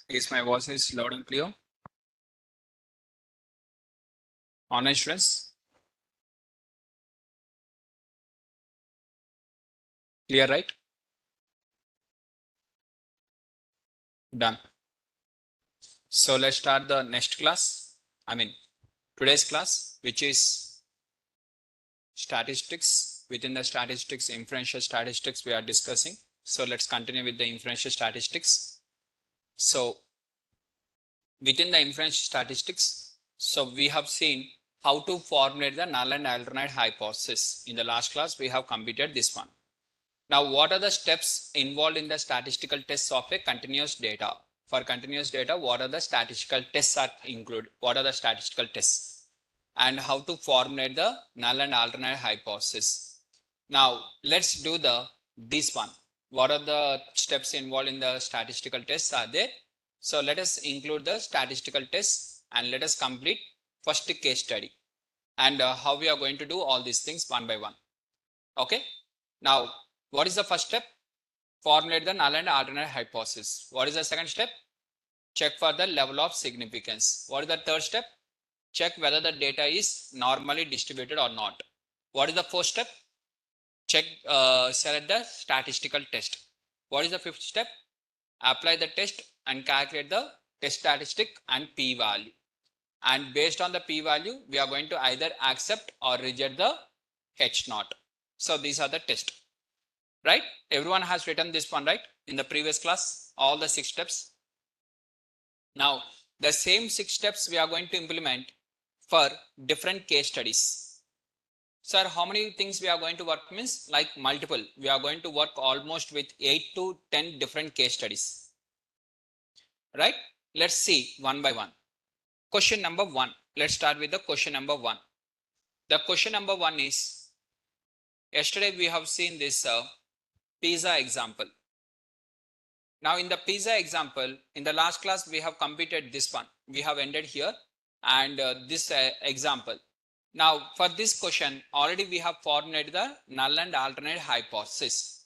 Is my voice is loud and clear? Online students? Clear, right? Done. So let's start the next class. Today's class, which is statistics. Within the statistics, inferential statistics we are discussing. So let's continue with the inferential statistics. So within the inferential statistics, so we have seen how to formulate the null and alternate hypothesis. In the last class, we have completed this one. Now, what are the steps involved in the statistical tests of a continuous data? For continuous data, what are the statistical tests are included? What are the statistical tests? And how to formulate the null and alternate hypothesis. Now, let's do this one. What are the steps involved in the statistical tests are there? So let us include the statistical tests and let us complete first case study and how we are going to do all these things one by one. Okay. Now, what is the first step? Formulate the null and alternate hypothesis. What is the second step? Check for the level of significance. What is the third step? Check whether the data is normally distributed or not. What is the fourth step? Check, select the statistical test. What is the fifth step? Apply the test and calculate the test statistic and p-value. And based on the p-value, we are going to either accept or reject the H0. So these are the tests. Right? Everyone has written this one, right? In the previous class, all the 6 steps. Now, the same 6 steps we are going to implement for different case studies. Sir, how many things we are going to work means like multiple. We are going to work almost with 8 to 10 different case studies. Right? Let's see one by one. Question number 1. Let's start with the question number 1. The question number 1 is, yesterday we have seen this pizza example. Now in the pizza example, in the last class, we have completed this one. We have ended here and this example. Now for this question, already we have formulated the null and alternate hypothesis.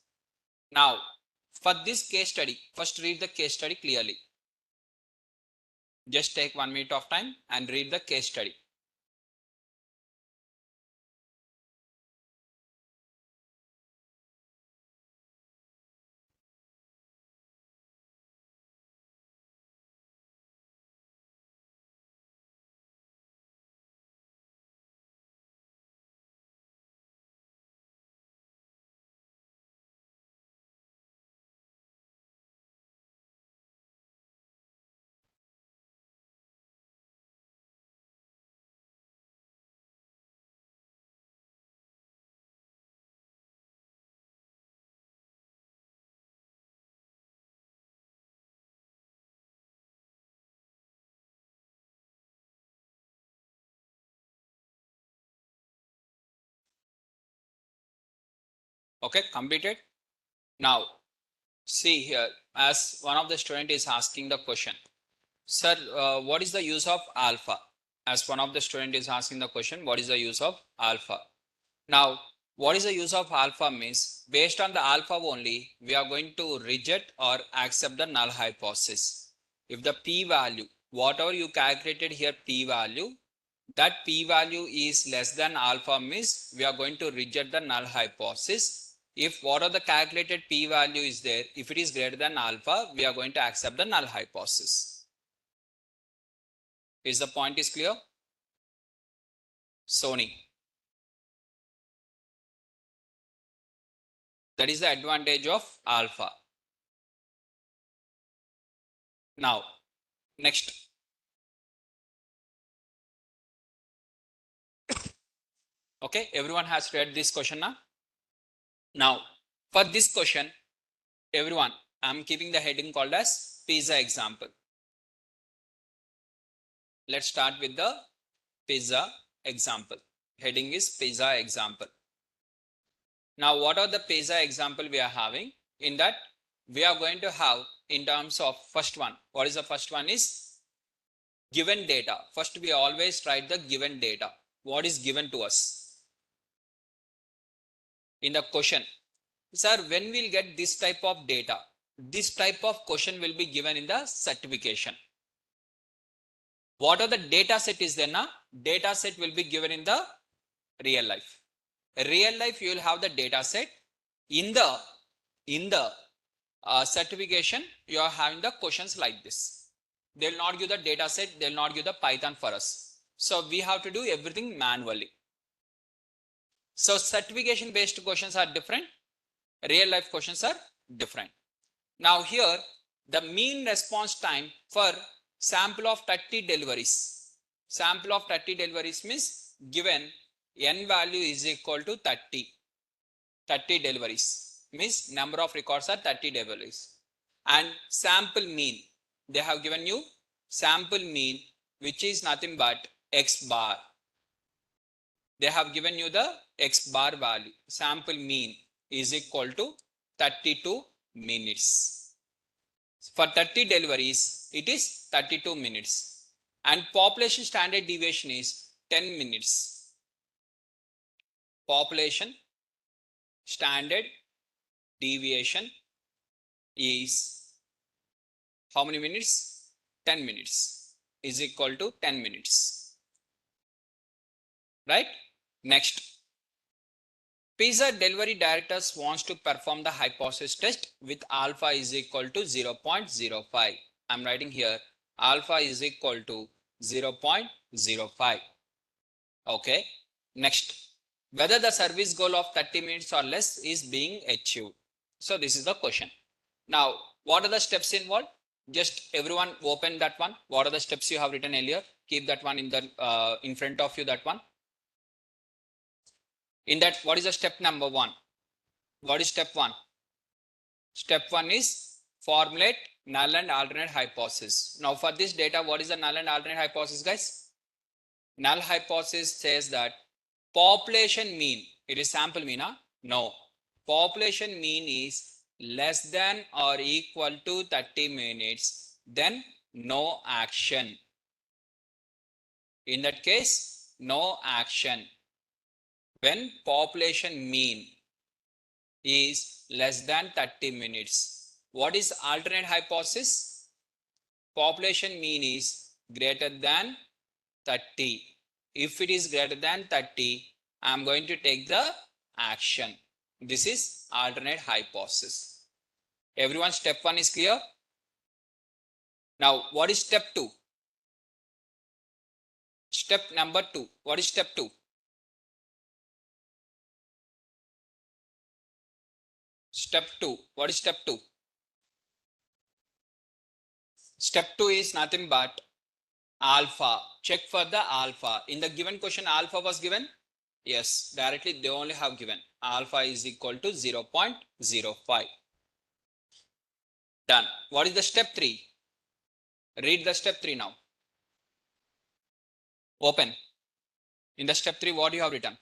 Now for this case study, first read the case study clearly. Just take 1 minute of time and read the case study. Okay, completed. Now see here, as one of the student is asking the question, sir, what is the use of alpha? As one of the student is asking the question, what is the use of alpha? Now, what is the use of alpha means, based on the alpha only, we are going to reject or accept the null hypothesis. If the p-value, whatever you calculated here p-value, that p-value is less than alpha means we are going to reject the null hypothesis. If whatever the calculated p-value is there, if it is greater than alpha, we are going to accept the null hypothesis. Is the point is clear? Sony. That is the advantage of alpha. Now, next. Okay, everyone has read this question now. Now, for this question, everyone, I'm keeping the heading called as pizza example. Let's start with the pizza example. Heading is pizza example. Now, what are the pizza example we are having? In that, we are going to have in terms of first one. What is the first one is given data. First, we always write the given data. What is given to us? In the question, sir, when we'll get this type of data? this type of question will be given in the certification. What are the data set is there now? Data set will be given in the real life. Real life you will have the data set. In the certification you are having the questions like this. They will not give the data set, they will not give the Python for us. So we have to do everything manually. So certification based questions are different, real life questions are different. Now here the mean response time for sample of 30 deliveries. Sample of 30 deliveries means given n value is equal to 30. 30 deliveries means number of records are 30 deliveries. And sample mean, they have given you sample mean which is nothing but x bar. They have given you the x bar value. Sample mean is equal to 32 minutes. For 30 deliveries, it is 32 minutes. And population standard deviation is 10 minutes. Population standard deviation is how many minutes? 10 minutes is equal to 10 minutes. Right? Next. Pizza delivery directors wants to perform the hypothesis test with alpha is equal to 0.05. I'm writing here alpha is equal to 0.05. Okay. Next. Whether the service goal of 30 minutes or less is being achieved. So this is the question. Now, what are the steps involved? Just everyone open that one. What are the steps you have written earlier? Keep that one in the in front of you, that one. In that, what is the step number 1? What is step 1? Step 1 is formulate null and alternate hypothesis. Now for this data, what is the null and alternate hypothesis, guys? Null hypothesis says that population mean, it is sample mean, huh? No. Population mean is less than or equal to 30 minutes, then no action. In that case, no action. When population mean is less than 30 minutes. What is alternate hypothesis? Population mean is greater than 30. If it is greater than 30, I am going to take the action. This is alternate hypothesis. Everyone, step 1 is clear? Now, what is step 2? Step number 2. What is step 2? Step 2. What is step 2? Step 2 is nothing but alpha. Check for the alpha. In the given question, alpha was given. Yes, directly they only have given alpha is equal to 0.05. Done. What is the step 3? Read the step 3 now. Open. In the step 3, what you have written?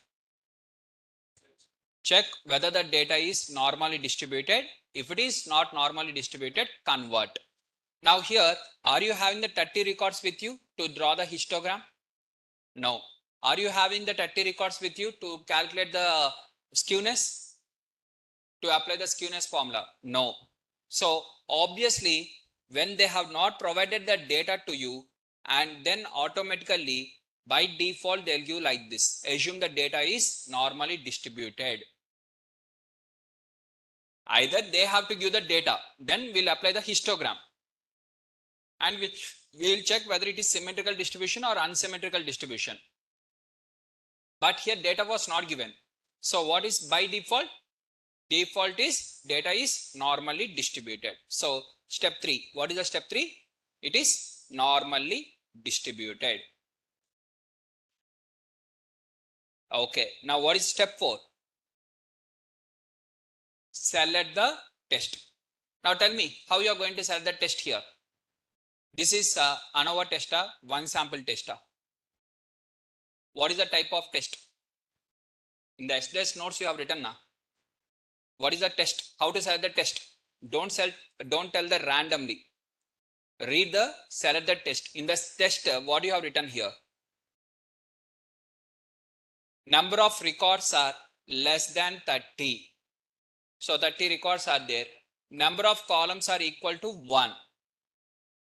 Check whether the data is normally distributed. If it is not normally distributed, convert. Now here, are you having the 30 records with you to draw the histogram? No. Are you having the 30 records with you to calculate the skewness? To apply the skewness formula? No. So obviously, when they have not provided the data to you, and then automatically by default they'll give like this. Assume the data is normally distributed. Either they have to give the data, then we'll apply the histogram. And we'll check whether it is symmetrical distribution or unsymmetrical distribution. But here data was not given. So what is by default? Default is data is normally distributed. So step 3. What is the step 3? It is normally distributed. Okay. Now what is step 4? Select the test. Now tell me how you are going to select the test here. This is ANOVA tester, one sample tester. What is the type of test? In the SDS notes you have written now. What is the test? How to select the test? Don't tell the randomly. Read the select the test. In the test, what you have written here? Number of records are less than 30. So 30 records are there. number of columns are equal to 1.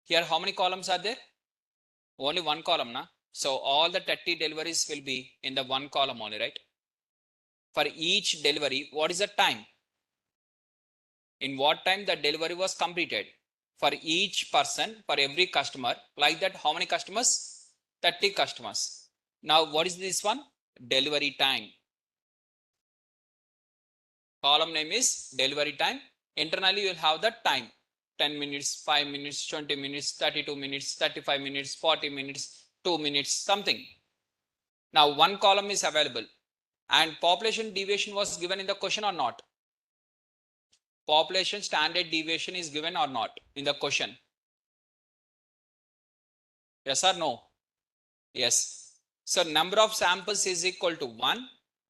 Here how many columns are there? Only one column, na? So all the 30 deliveries will be in the one column only, right? For each delivery, what is the time? In what time the delivery was completed? For each person, for every customer, like that, how many customers? 30 customers. Now, what is this one? Delivery time. Column name is delivery time. Internally, you will have the time. 10 minutes, 5 minutes, 20 minutes, 32 minutes, 35 minutes, 40 minutes, 2 minutes, something. Now, one column is available. And population deviation was given in the question or not? Population standard deviation is given or not in the question? Yes or no? Yes. So number of samples is equal to 1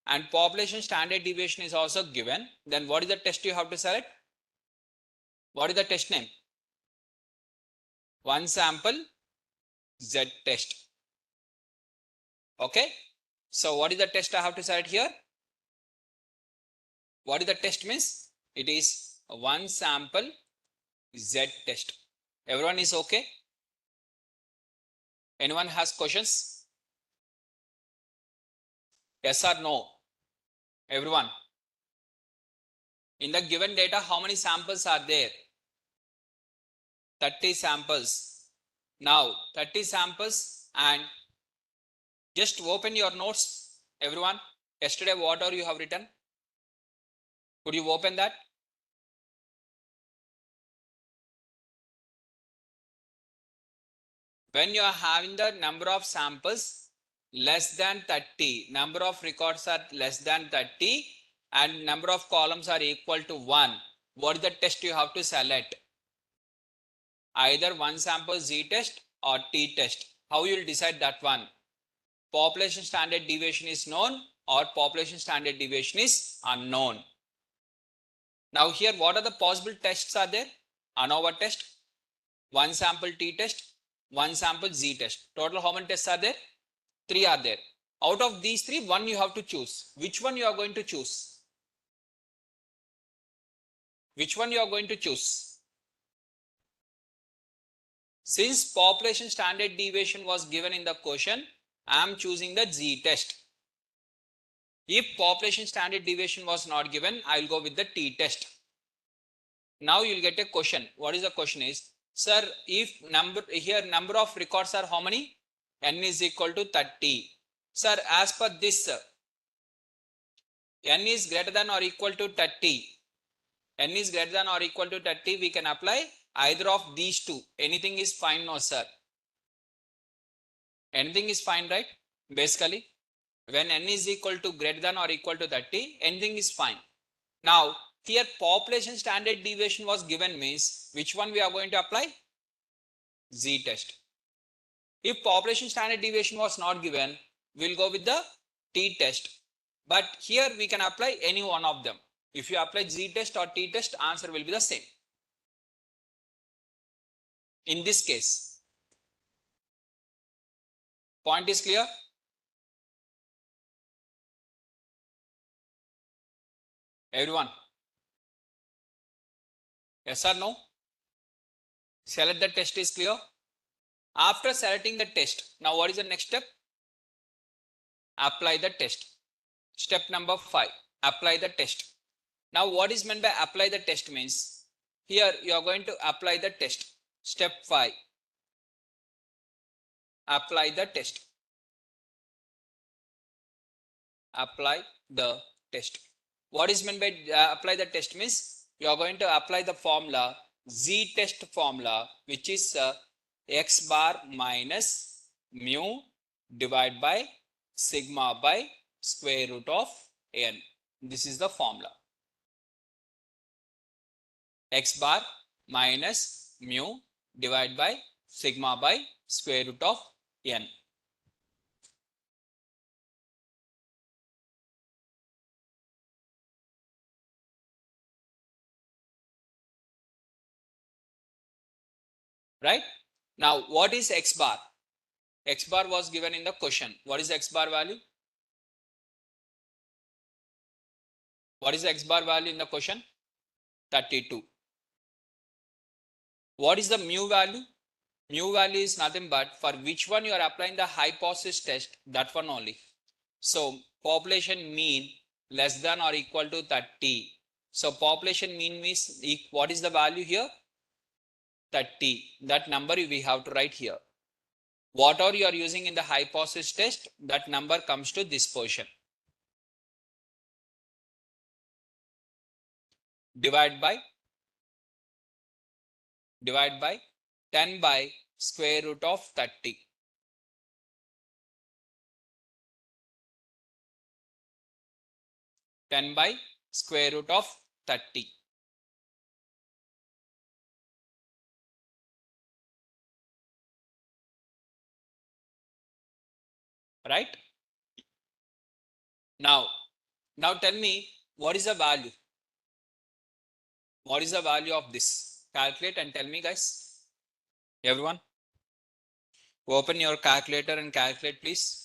and population standard deviation is also given. Then what is the test you have to select? What is the test name? One sample Z test. Okay. So what is the test I have to select here? What is the test means? It is one sample Z test. Everyone is okay? Anyone has questions? Yes or no? Everyone. In the given data, how many samples are there? 30 samples. Now 30 samples and just open your notes, everyone. Yesterday, whatever you have written, could you open that? When you are having the number of samples less than 30, number of records are less than 30 and number of columns are equal to 1, what is the test you have to select? Either one sample Z test or T test. How you will decide that one? Population standard deviation is known or population standard deviation is unknown. Now here what are the possible tests are there? ANOVA test, one sample T test, one sample Z test. Total how many tests are there? 3 are there. Out of these 3, one you have to choose. Which one you are going to choose? Which one you are going to choose? Since population standard deviation was given in the question, I am choosing the Z test. If population standard deviation was not given, I will go with the T test. Now you will get a question. What is the question is, sir, if number of records are how many? N is equal to 30. Sir, as per this, N is greater than or equal to 30. N is greater than or equal to 30. We can apply either of these two. Anything is fine, no sir. Anything is fine, right? Basically, when N is equal to greater than or equal to 30, anything is fine. Now, here population standard deviation was given means, which one we are going to apply? Z test. If population standard deviation was not given, we'll go with the T test. But here we can apply any one of them. If you apply Z test or T test, answer will be the same. In this case, point is clear? Everyone? Yes or no? Select the test is clear. After selecting the test, now what is the next step? Apply the test. Step number 5, apply the test. Now what is meant by apply the test means, here you are going to apply the test. Step 5, apply the test. Apply the test. What is meant by apply the test means, you are going to apply the formula, Z test formula, which is x bar minus mu divided by sigma by square root of n. This is the formula. X bar minus mu divided by sigma by square root of n. Right? Now, what is x bar? X bar was given in the question. What is x bar value? What is the x bar value in the question? 32. What is the mu value? Mu value is nothing but for which one you are applying the hypothesis test, that one only. So population mean less than or equal to 30. So population mean means what is the value here? 30. That number we have to write here. Whatever you are using in the hypothesis test, that number comes to this portion. Divide by 10 by square root of 30. By square root of 30. Right? Now tell me what is the value? What is the value of this? Calculate and tell me, guys. Everyone, open your calculator and calculate, please.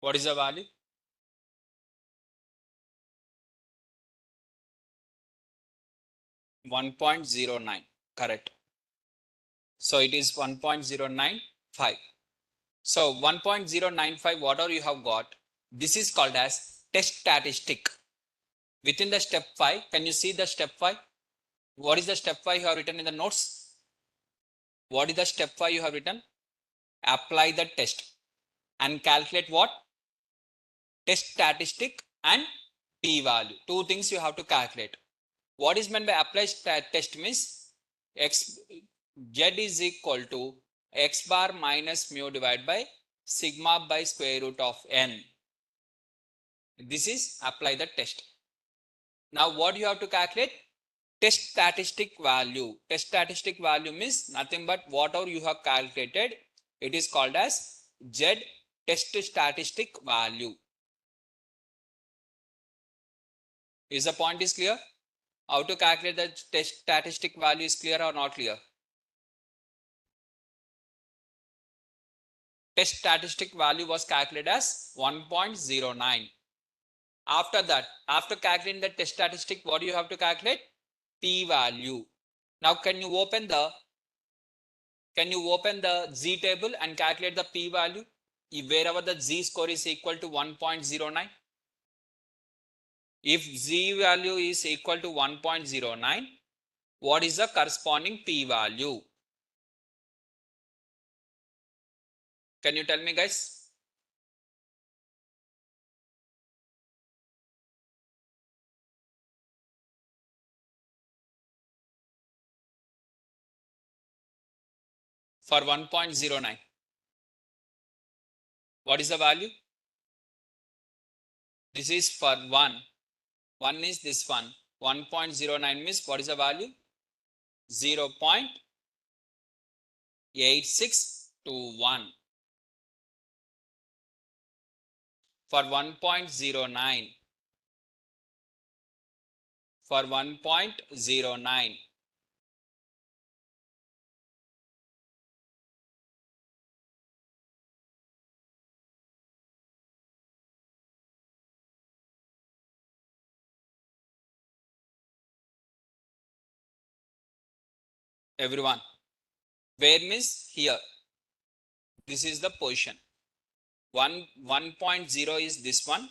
What is the value? 1.09. Correct. So it is 1.095. So 1.095, whatever you have got, this is called as test statistic. Within the step 5, can you see the step 5? What is the step 5 you have written in the notes? What is the step 5 you have written? Apply the test and calculate what? Test statistic and p-value. Two things you have to calculate. What is meant by apply test means x z is equal to x bar minus mu divided by sigma by square root of n. This is apply the test. Now what you have to calculate? Test statistic value. Test statistic value means nothing but whatever you have calculated, it is called as Z test statistic value. Is the point is clear? How to calculate the test statistic value is clear or not clear? Test statistic value was calculated as 1.09. After that, after calculating the test statistic, what do you have to calculate? P value. Now can you open the Z table and calculate the P value wherever the Z score is equal to 1.09? If Z value is equal to 1.09, what is the corresponding P value? Can you tell me, guys? For 1.09, what is the value? This is for 1. 1 is this one. 1.09 means what is the value? 0.8621. For 1.09. For 1.09. everyone? Where means here. This is the position. 1.0 is this one.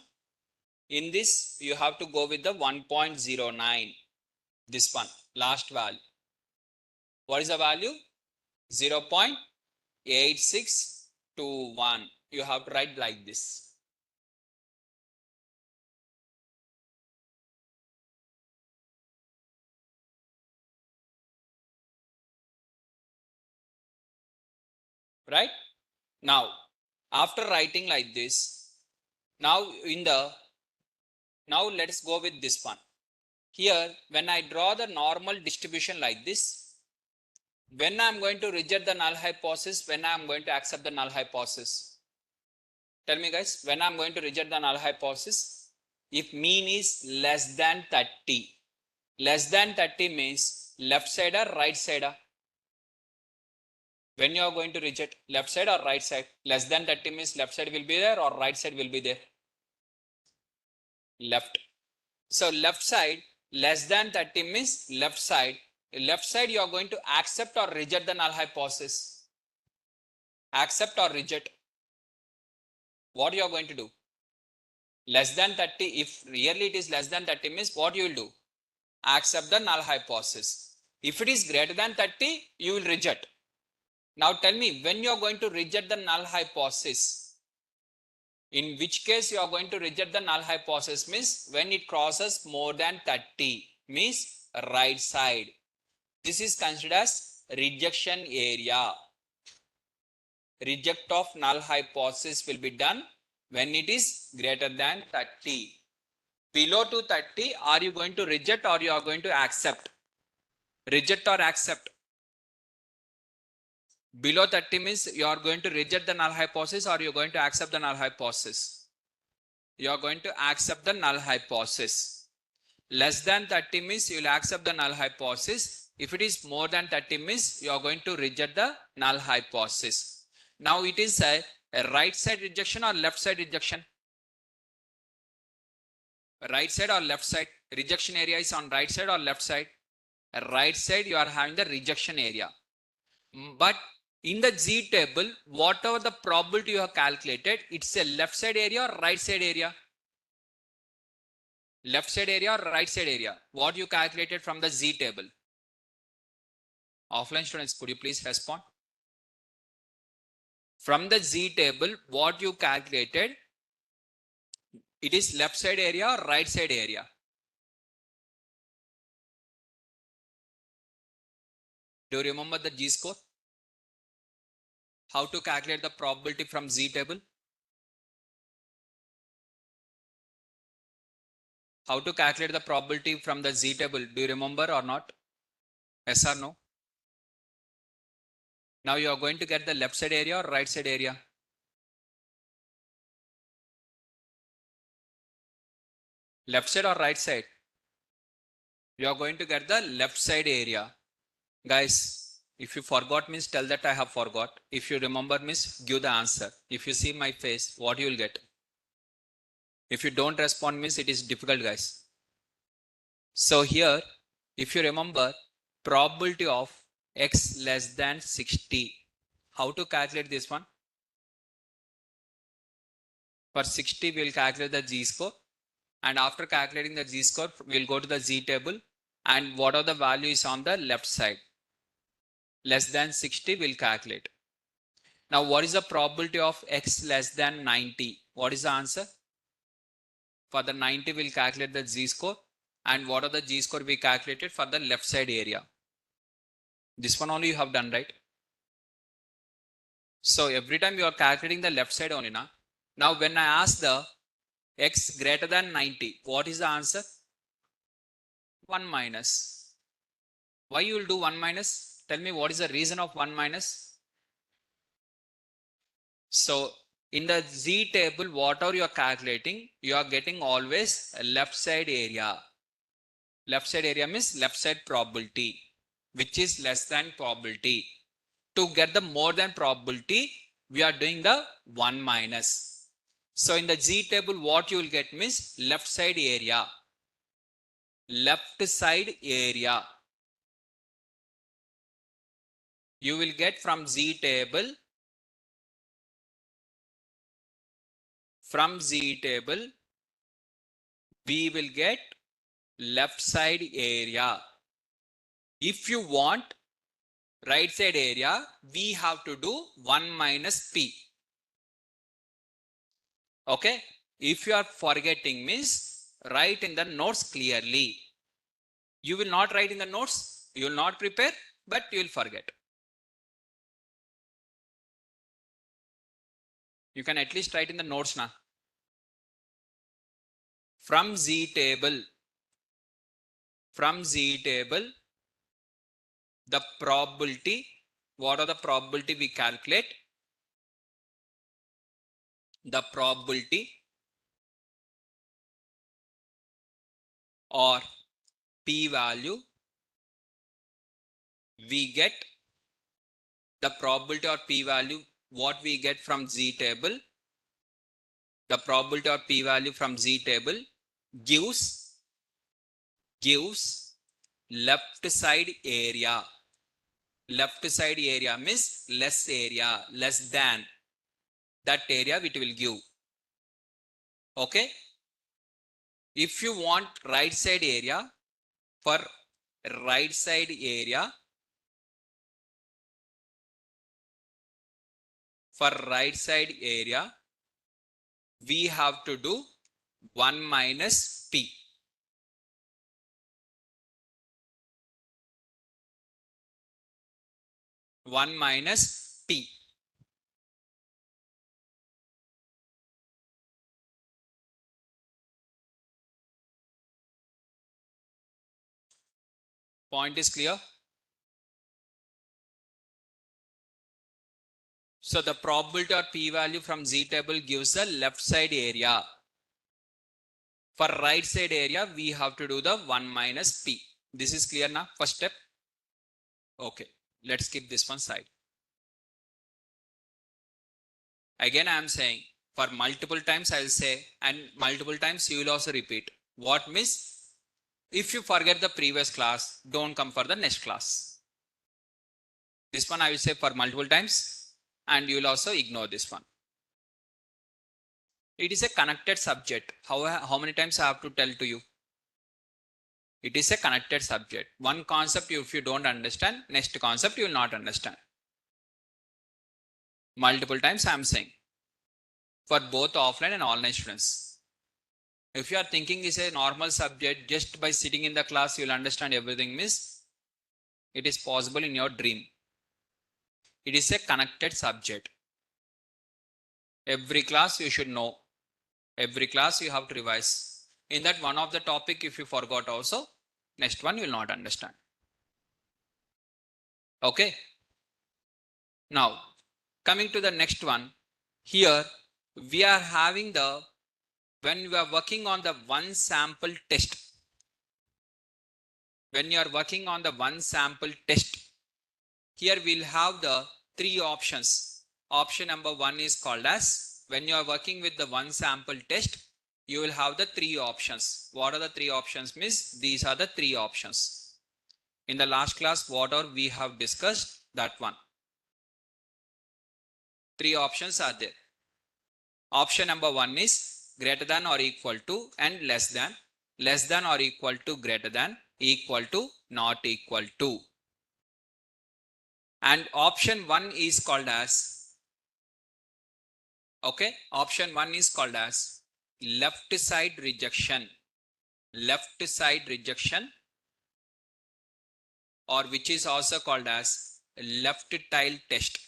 In this, you have to go with the 1.09. This one, last value. What is the value? 0.8621. You have to write like this. Right? Now, after writing like this, now let's go with this one. Here, when I draw the normal distribution like this, when I am going to reject the null hypothesis, when I am going to accept the null hypothesis? Tell me guys, when I am going to reject the null hypothesis, if mean is less than 30. Less than 30 means left side or right side? When you are going to reject, left side or right side? Less than 30 means left side will be there or right side will be there? Left. So left side, less than 30 means left side. Left side you are going to accept or reject the null hypothesis? Accept or reject? What you are going to do? Less than 30, if really it is less than 30 means what you will do? Accept the null hypothesis. If it is greater than 30, you will reject. Now tell me, when you are going to reject the null hypothesis, in which case you are going to reject the null hypothesis means when it crosses more than 30 means right side. This is considered as rejection area. Reject of null hypothesis will be done when it is greater than 30. Below to 30, are you going to reject or you are going to accept? Reject or accept? Below 30 means you are going to reject the null hypothesis or you are going to accept the null hypothesis? You are going to accept the null hypothesis. Less than 30 means you will accept the null hypothesis. If it is more than 30 means you are going to reject the null hypothesis. Now it is a right side rejection or left side rejection? Right side or left side? Rejection area is on right side or left side? Right side you are having the rejection area. But in the Z table, whatever the probability you have calculated, it's a left side area or right side area? Left side area or right side area? What you calculated from the Z table? Offline students, could you please respond? From the Z table, what you calculated, it is left side area or right side area? Do you remember the G score? How to calculate the probability from Z table? How to calculate the probability from the Z table? Do you remember or not? Yes or no? Now you are going to get the left side area or right side area? Left side or right side? You are going to get the left side area. Guys, if you forgot means tell that I have forgot. If you remember means give the answer. If you see my face, what you will get? If you don't respond means it is difficult, guys. So here, if you remember, probability of x less than 60. How to calculate this one? For 60, we will calculate the Z score. And after calculating the Z score, we will go to the Z table. And what are the values on the left side? Less than 60, we will calculate. Now, what is the probability of x less than 90? What is the answer? For the 90, we will calculate the Z score. And what are the G score we calculated for the left side area? This one only you have done, right? So every time you are calculating the left side only. Now when I ask the x greater than 90, what is the answer? 1 minus. Why you will do 1 minus? Tell me what is the reason of 1 minus? So in the Z table, whatever you are calculating, you are getting always a left side area. Left side area means left side probability, which is less than probability. To get the more than probability, we are doing the 1 minus. So in the Z table, what you will get means left side area. Left side area. you will get from Z table, we will get left side area. If you want right side area, we have to do 1 minus P. Okay. If you are forgetting means write in the notes clearly. You will not write in the notes, you will not prepare, but you will forget. You can at least write in the notes now. From Z table, the probability, what are the probability we calculate? The probability or P value we get, the probability or P value what we get from Z table, the probability or P value from Z table gives left side area. Left side area means less area, less than that area it will give. Okay. If you want right side area, for right side area, we have to do 1 minus P. One minus P. Point is clear? So the probability or P value from Z table gives the left side area. For right side area, we have to do the 1 minus P. This is clear now? First step. Okay. Let's keep this one side. Again, I am saying for multiple times I will say, and multiple times you will also repeat. What means? If you forget the previous class, don't come for the next class. This one I will say for multiple times, and you will also ignore this one. It is a connected subject. How many times I have to tell to you? It is a connected subject. One concept if you don't understand, next concept you will not understand. Multiple times I am saying. For both offline and online students. If you are thinking is a normal subject, just by sitting in the class you will understand everything, means it is possible in your dream. It is a connected subject. Every class you should know. Every class you have to revise. In that one of the topic, if you forgot also, next one you will not understand. Okay. Now, coming to the next one, here we are having the, when we are working on the one sample test, when you are working on the one sample test, here we'll have the three options. Option number one is called as, when you are working with the one sample test, you will have the three options. What are the three options? Means these are the three options. In the last class, whatever we have discussed, that one. Three options are there. Option number one is greater than or equal to and less than or equal to, greater than, equal to, not equal to. And option one is called as, okay, option one is called as left side rejection. Left side rejection, or which is also called as left tile test.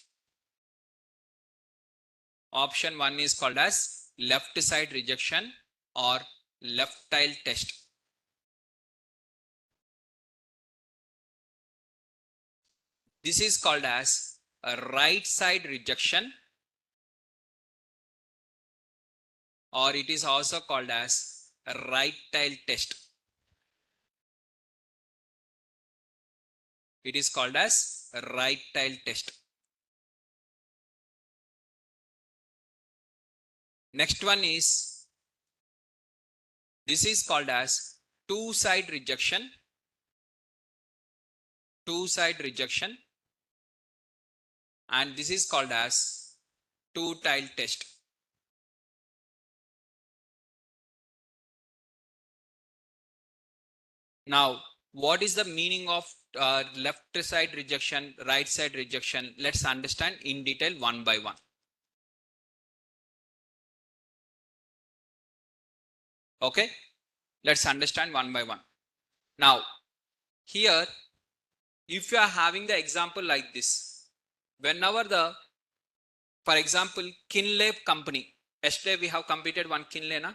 Option 1 is called as left side rejection or left tile test. This is called as a right side rejection, or it is also called as a right tile test. It is called as a right tile test. Next one is, this is called as two side rejection. Two side rejection, and this is called as two-tile test. Now, what is the meaning of left side rejection, right side rejection? Let's understand in detail one by one. Okay, let's understand one by one. Now, here, if you are having the example like this, whenever for example, Kinley company, yesterday we have completed one Kinley, na?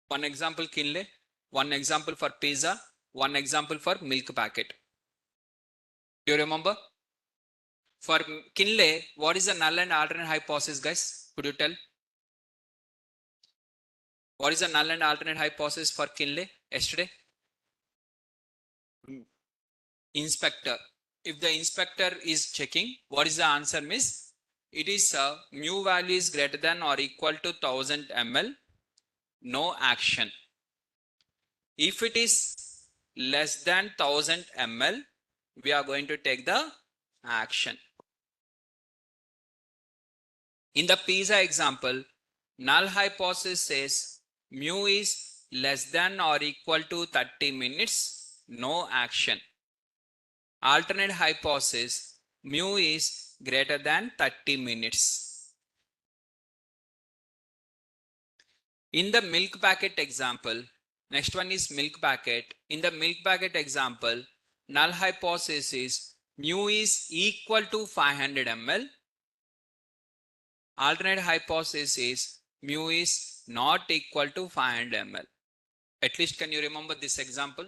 One example Kinley, one example for pizza, one example for milk packet. Do you remember? For Kinley, what is the null and alternate hypothesis, guys? Could you tell? What is the null and alternate hypothesis for Kinley yesterday? Inspector. If the inspector is checking, what is the answer, miss? It is mu value is greater than or equal to 1000 ml, no action. If it is less than 1000 ml, we are going to take the action. In the pizza example, null hypothesis says mu is less than or equal to 30 minutes, no action. Alternate hypothesis, mu is greater than 30 minutes. In the milk packet example, next one is milk packet. In the milk packet example, null hypothesis is mu is equal to 500 ml. Alternate hypothesis is mu is not equal to 500 ml. At least can you remember this example?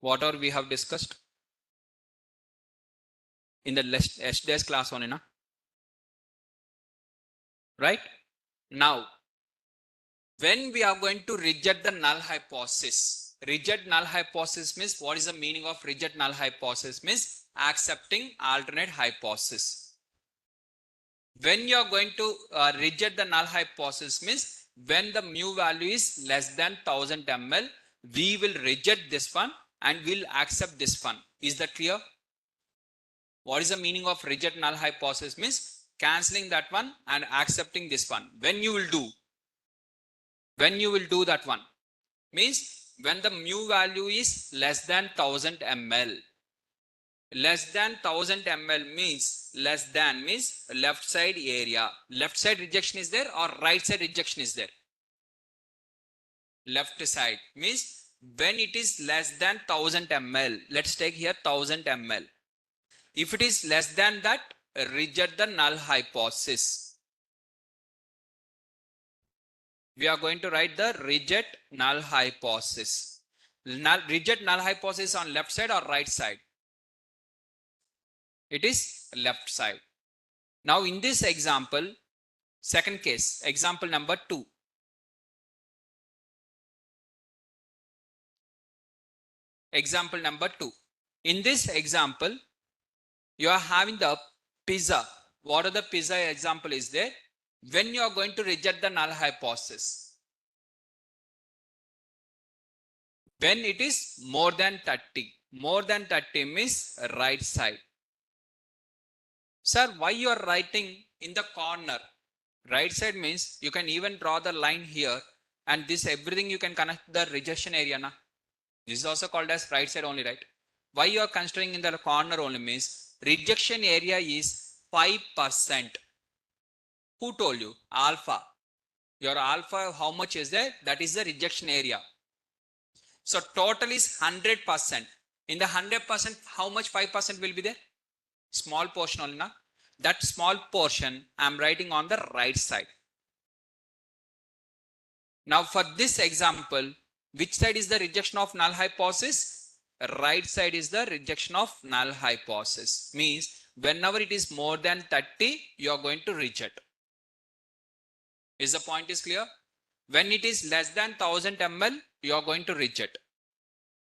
What all we have discussed in the yesterday's class only, na? Right? Now, when we are going to reject the null hypothesis, reject null hypothesis means, what is the meaning of reject null hypothesis? Means accepting alternate hypothesis. When you are going to reject the null hypothesis means when the mu value is less than 1000 ml, we will reject this one and will accept this one. Is that clear? What is the meaning of reject null hypothesis? Means cancelling that one and accepting this one. When you will do that one means when the mu value is less than 1000 ml. Less than 1000 ml means less than means left side area. Left side rejection is there or right side rejection is there? Left side means when it is less than 1000 ml. Let's take here 1000 ml. If it is less than that, reject the null hypothesis. We are going to write the reject null hypothesis. Reject null hypothesis on left side or right side? It is left side. Now in this example, second case, example number 2. Example number 2. In this example, you are having the pizza. What are the pizza example is there? When you are going to reject the null hypothesis? When it is more than 30. More than 30 means right side. Sir, why you are writing in the corner? Right side means you can even draw the line here and this everything you can connect the rejection area. Na? This is also called as right side only, right? Why you are considering in the corner only means rejection area is 5%. Who told you? Alpha. Your alpha, how much is there? That is the rejection area. So total is 100%. In the 100%, how much 5% will be there? Small portion only, na? That small portion I am writing on the right side. Now for this example, which side is the rejection of null hypothesis? Right side is the rejection of null hypothesis. Means whenever it is more than 30, you are going to reject. Is the point is clear? When it is less than 1000 ml, you are going to reject.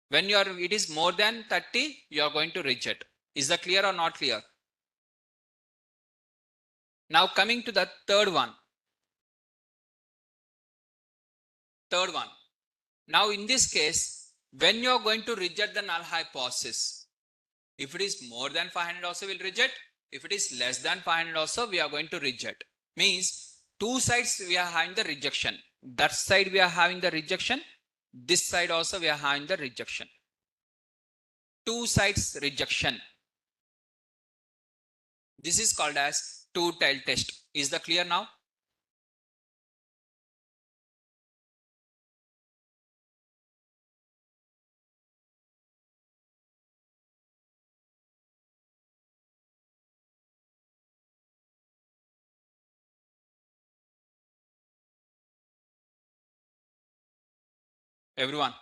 When it is more than 30, you are going to reject. Is that clear or not clear? Now coming to the third one. Third one. Now in this case, when you are going to reject the null hypothesis, If it is more than 500 also we'll reject. If it is less than 500 also we are going to reject. Means two sides we are having the rejection. That side we are having the rejection. This side also we are having the rejection. Two sides rejection. This is called as two-tailed test. Is that clear now? Everyone.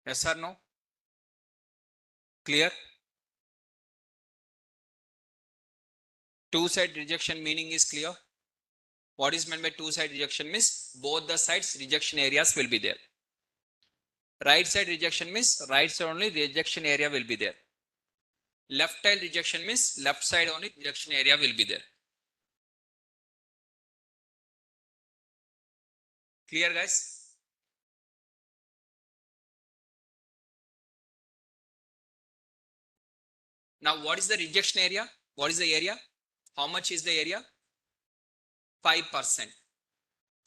Yes or no? Clear? Two-side rejection meaning is clear. What is meant by two-side rejection means both the sides rejection areas will be there. Right side rejection means right side only rejection area will be there. Left tail rejection means left side only rejection area will be there. Clear guys? Now what is the rejection area? What is the area? How much is the area? 5%.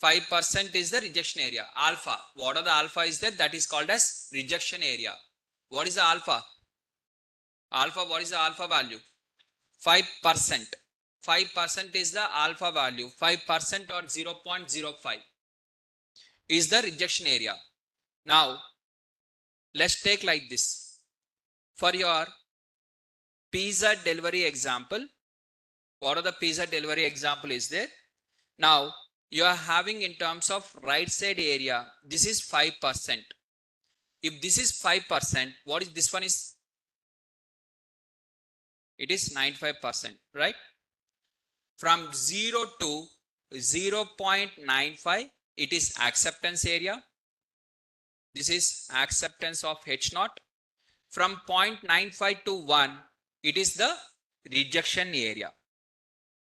5% is the rejection area. Alpha. What are the alpha is there? That is called as rejection area. What is the alpha? Alpha, what is the alpha value? 5%. 5% is the alpha value. 5% or 0.05 is the rejection area. Now, let's take like this. For your pizza delivery example, what are the pizza delivery example is there? Now, you are having in terms of right side area, this is 5%. If this is 5%, what is this one is? It is 95%, right? From 0 to 0.95, it is acceptance area. This is acceptance of H naught. From 0.95 to 1, it is the rejection area.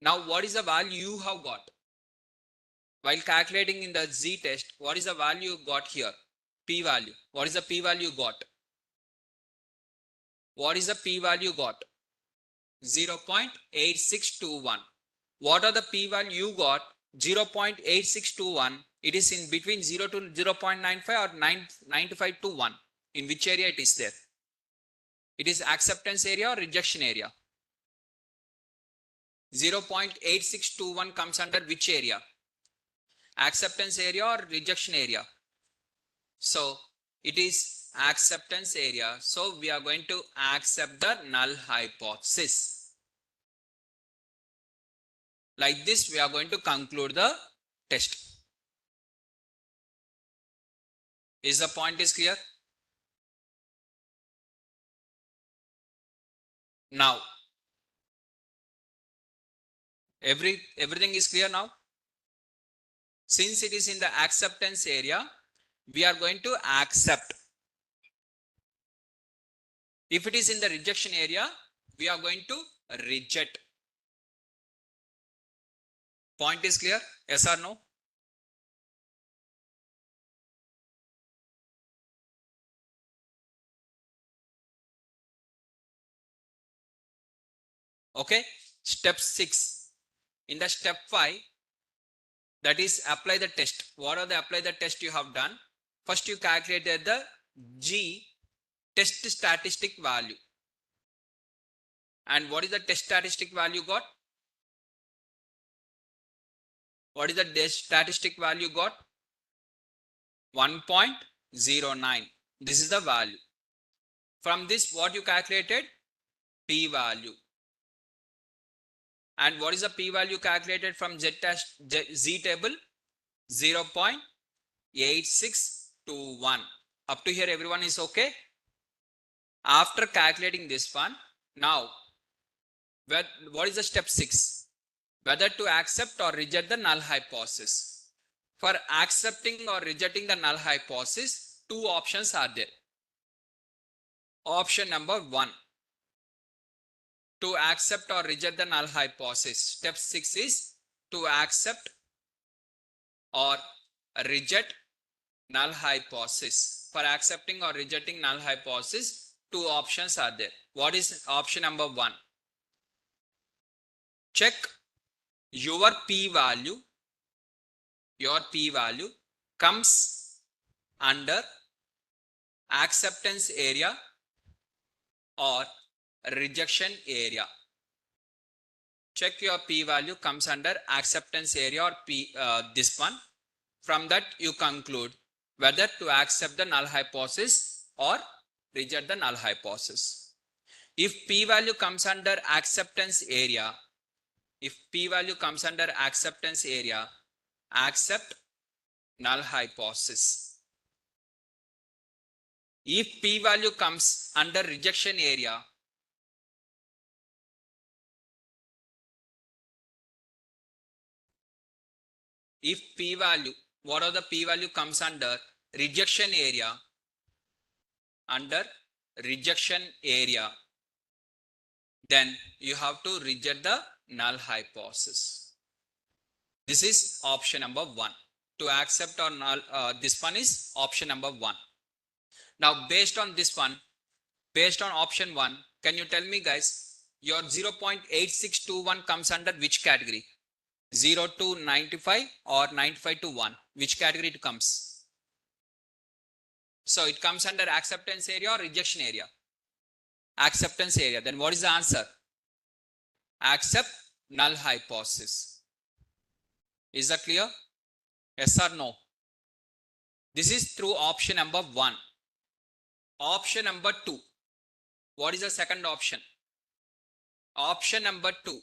Now, what is the value you have got? While calculating in the Z test, what is the value you got here? P value. What is the P value got? What is the P value got? 0.8621. What are the P value you got? 0.8621. It is in between 0 to 0.95 or 95 to 1. In which area it is there? It is acceptance area or rejection area? 0.8621 comes under which area? Acceptance area or rejection area? So it is acceptance area. So we are going to accept the null hypothesis. Like this, we are going to conclude the test. Is the point is clear? Now, everything is clear now? Since it is in the acceptance area, we are going to accept. If it is in the rejection area, we are going to reject. Point is clear? Yes or no? Okay. Step 6. In the step 5, that is apply the test. What are the apply the test you have done? First you calculated the G test statistic value. And what is the test statistic value got? What is the test statistic value got? 1.09. This is the value. From this, what you calculated? P value. And what is the P value calculated from Z table? 0.8621. Up to here, everyone is okay? After calculating this one, now, what is the step 6? whether to accept or reject the null hypothesis. For accepting or rejecting the null hypothesis, two options are there. Option number 1, to accept or reject the null hypothesis. Step 6 is to accept or reject null hypothesis. For accepting or rejecting null hypothesis, two options are there. What is option number 1? Check your p-value comes under acceptance area or rejection area. Check your p-value comes under acceptance area or this one. From that you conclude whether to accept the null hypothesis or reject the null hypothesis. If p-value comes under acceptance area, accept null hypothesis. If p-value comes under rejection area, if p-value, what are the p-value comes under rejection area, then you have to reject the null hypothesis. This is option number 1. To accept or null, this one is option number 1. Now based on this one, based on option 1, can you tell me guys, your 0.8621 comes under which category? 0 to 95 or 95 to 1? Which category it comes? So it comes under acceptance area or rejection area? Acceptance area. Then what is the answer? Accept null hypothesis. Is that clear? Yes or no? This is through option number 1. Option number 2. What is the second option? Option number 2.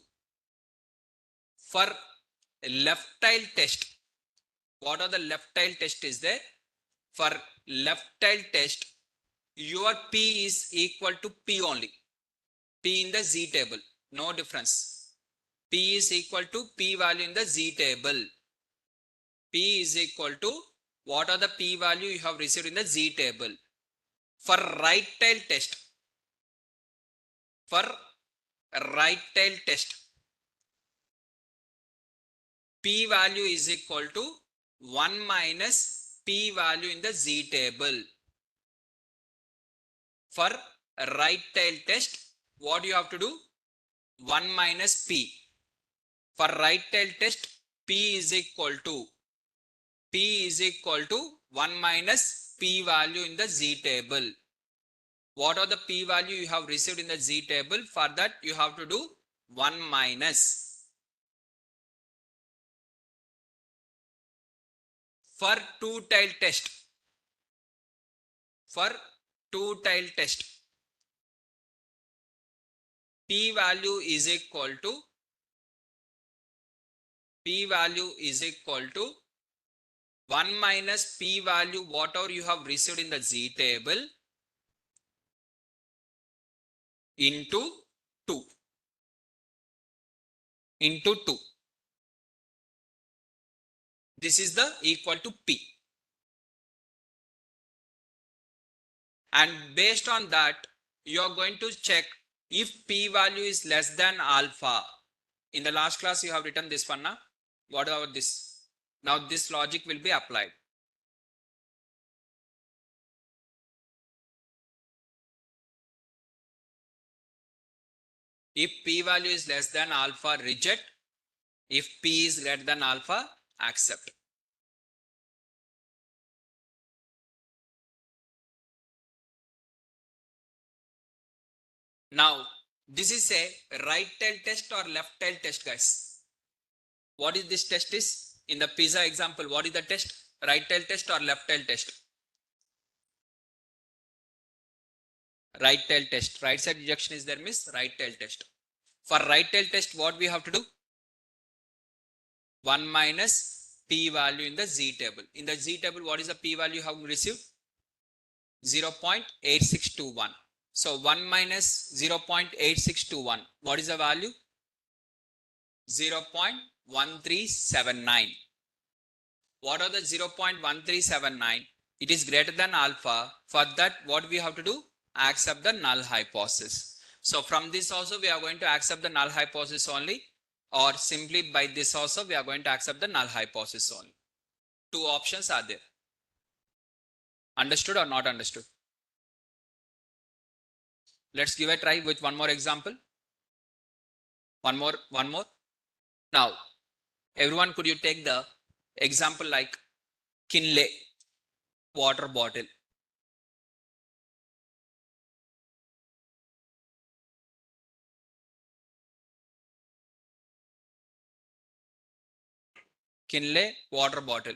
For left tail test. What are the left tail test is there? For left tail test, your P is equal to P only. P in the Z table. No difference. P is equal to P value in the Z table. P is equal to what are the P value you have received in the Z table. For right tail test, P value is equal to 1 minus P value in the Z table. For right tail test, what you have to do? 1 minus P. For right tail test, P is equal to 1 minus P value in the Z table. What are the P value you have received in the Z table? For that you have to do 1 minus. For two-tail test, P value is equal to 1 minus P value whatever you have received in the Z table into 2. This is the equal to P. And based on that, you are going to check if P value is less than alpha. In the last class, you have written this one. Now, what about this? Now this logic will be applied. If P value is less than alpha, reject. If P is greater than alpha, accept. Now, this is a right tail test or left tail test, guys. What is this test is? In the pizza example, what is the test? Right tail test or left tail test? Right tail test. Right side rejection is there, miss? Right tail test. For right tail test, what we have to do? 1 minus P value in the Z table. In the Z table, what is the P value you have received? 0.8621. So 1 minus 0.8621. What is the value? 0.1379. What are the 0.1379? It is greater than alpha. For that, what we have to do? Accept the null hypothesis. So from this also we are going to accept the null hypothesis only, or simply by this also we are going to accept the null hypothesis only. Two options are there. Understood or not understood? Let's give a try with one more example. One more. Now, everyone, could you take the example like Kinley water bottle? Kinley water bottle.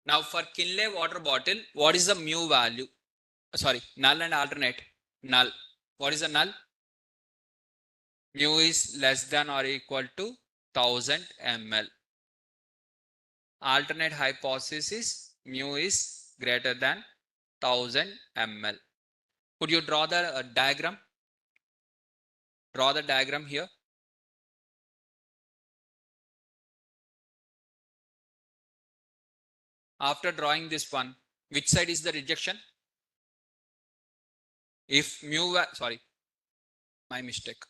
Now for Kinley water bottle, what is the mu value? Sorry, null and alternate. Null. What is the null? Mu is less than or equal to 1000 ml. Alternate hypothesis is mu is greater than 1000 ml. Could you draw the diagram? Draw the diagram here. After drawing this one, which side is the rejection? If mu, sorry, my mistake.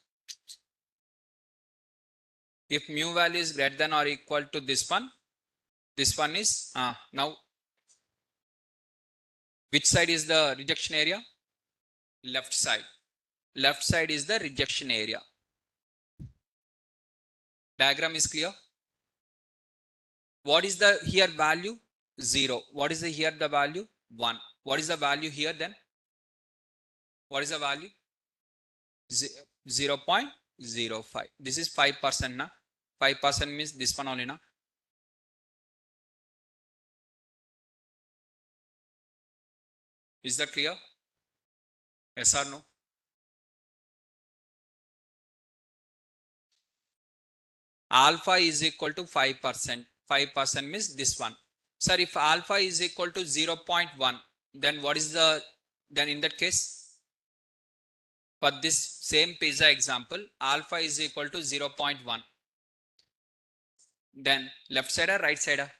If mu value is greater than or equal to this one is, now, which side is the rejection area? Left side. Left side is the rejection area. Diagram is clear? What is the here value? 0. What is the here the value? 1. What is the value here then? What is the value? 0.05. This is 5% na. 5% means this one only na. Is that clear? Yes or no? Alpha is equal to 5%. 5% means this one. Sir, if alpha is equal to 0.1, then what is the, then in that case, for this same pizza example, alpha is equal to 0.1. Then left side or right side?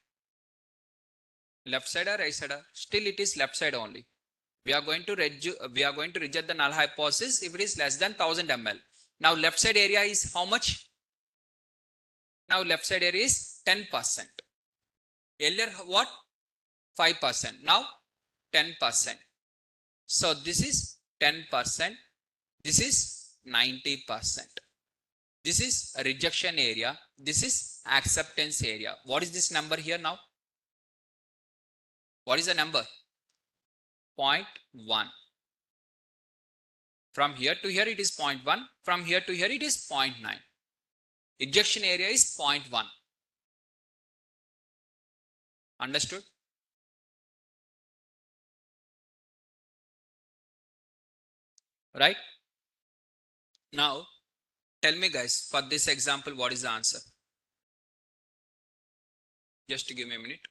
Left side or right side? Still it is left side only. We are going to reject the null hypothesis if it is less than 1000 ml. Now left side area is how much? Now left side area is 10%. Earlier what? 5%. Now 10%. So this is 10%. This is 90%. This is a rejection area. This is acceptance area. What is this number here now? What is the number? 0.1. From here to here it is 0.1. From here to here it is 0.9. Ejection area is 0.1. Understood? Right? Now, tell me guys, for this example, what is the answer? Just give me a minute.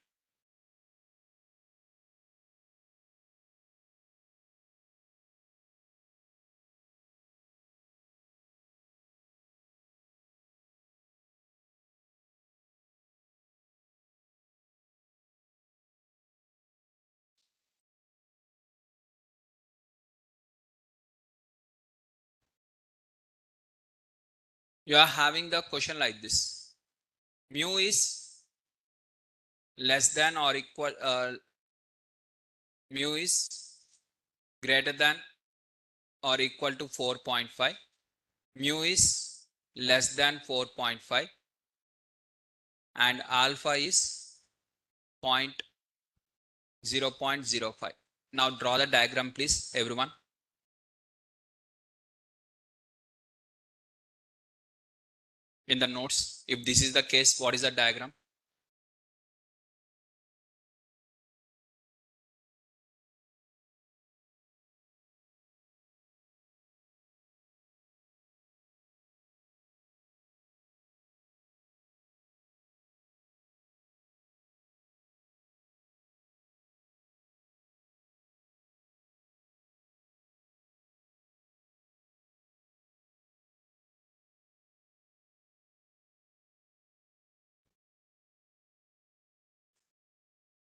You are having the question like this. Mu is less than or equal, mu is greater than or equal to 4.5. Mu is less than 4.5 and alpha is 0.05. Now draw the diagram please, everyone. In the notes, if this is the case, what is the diagram?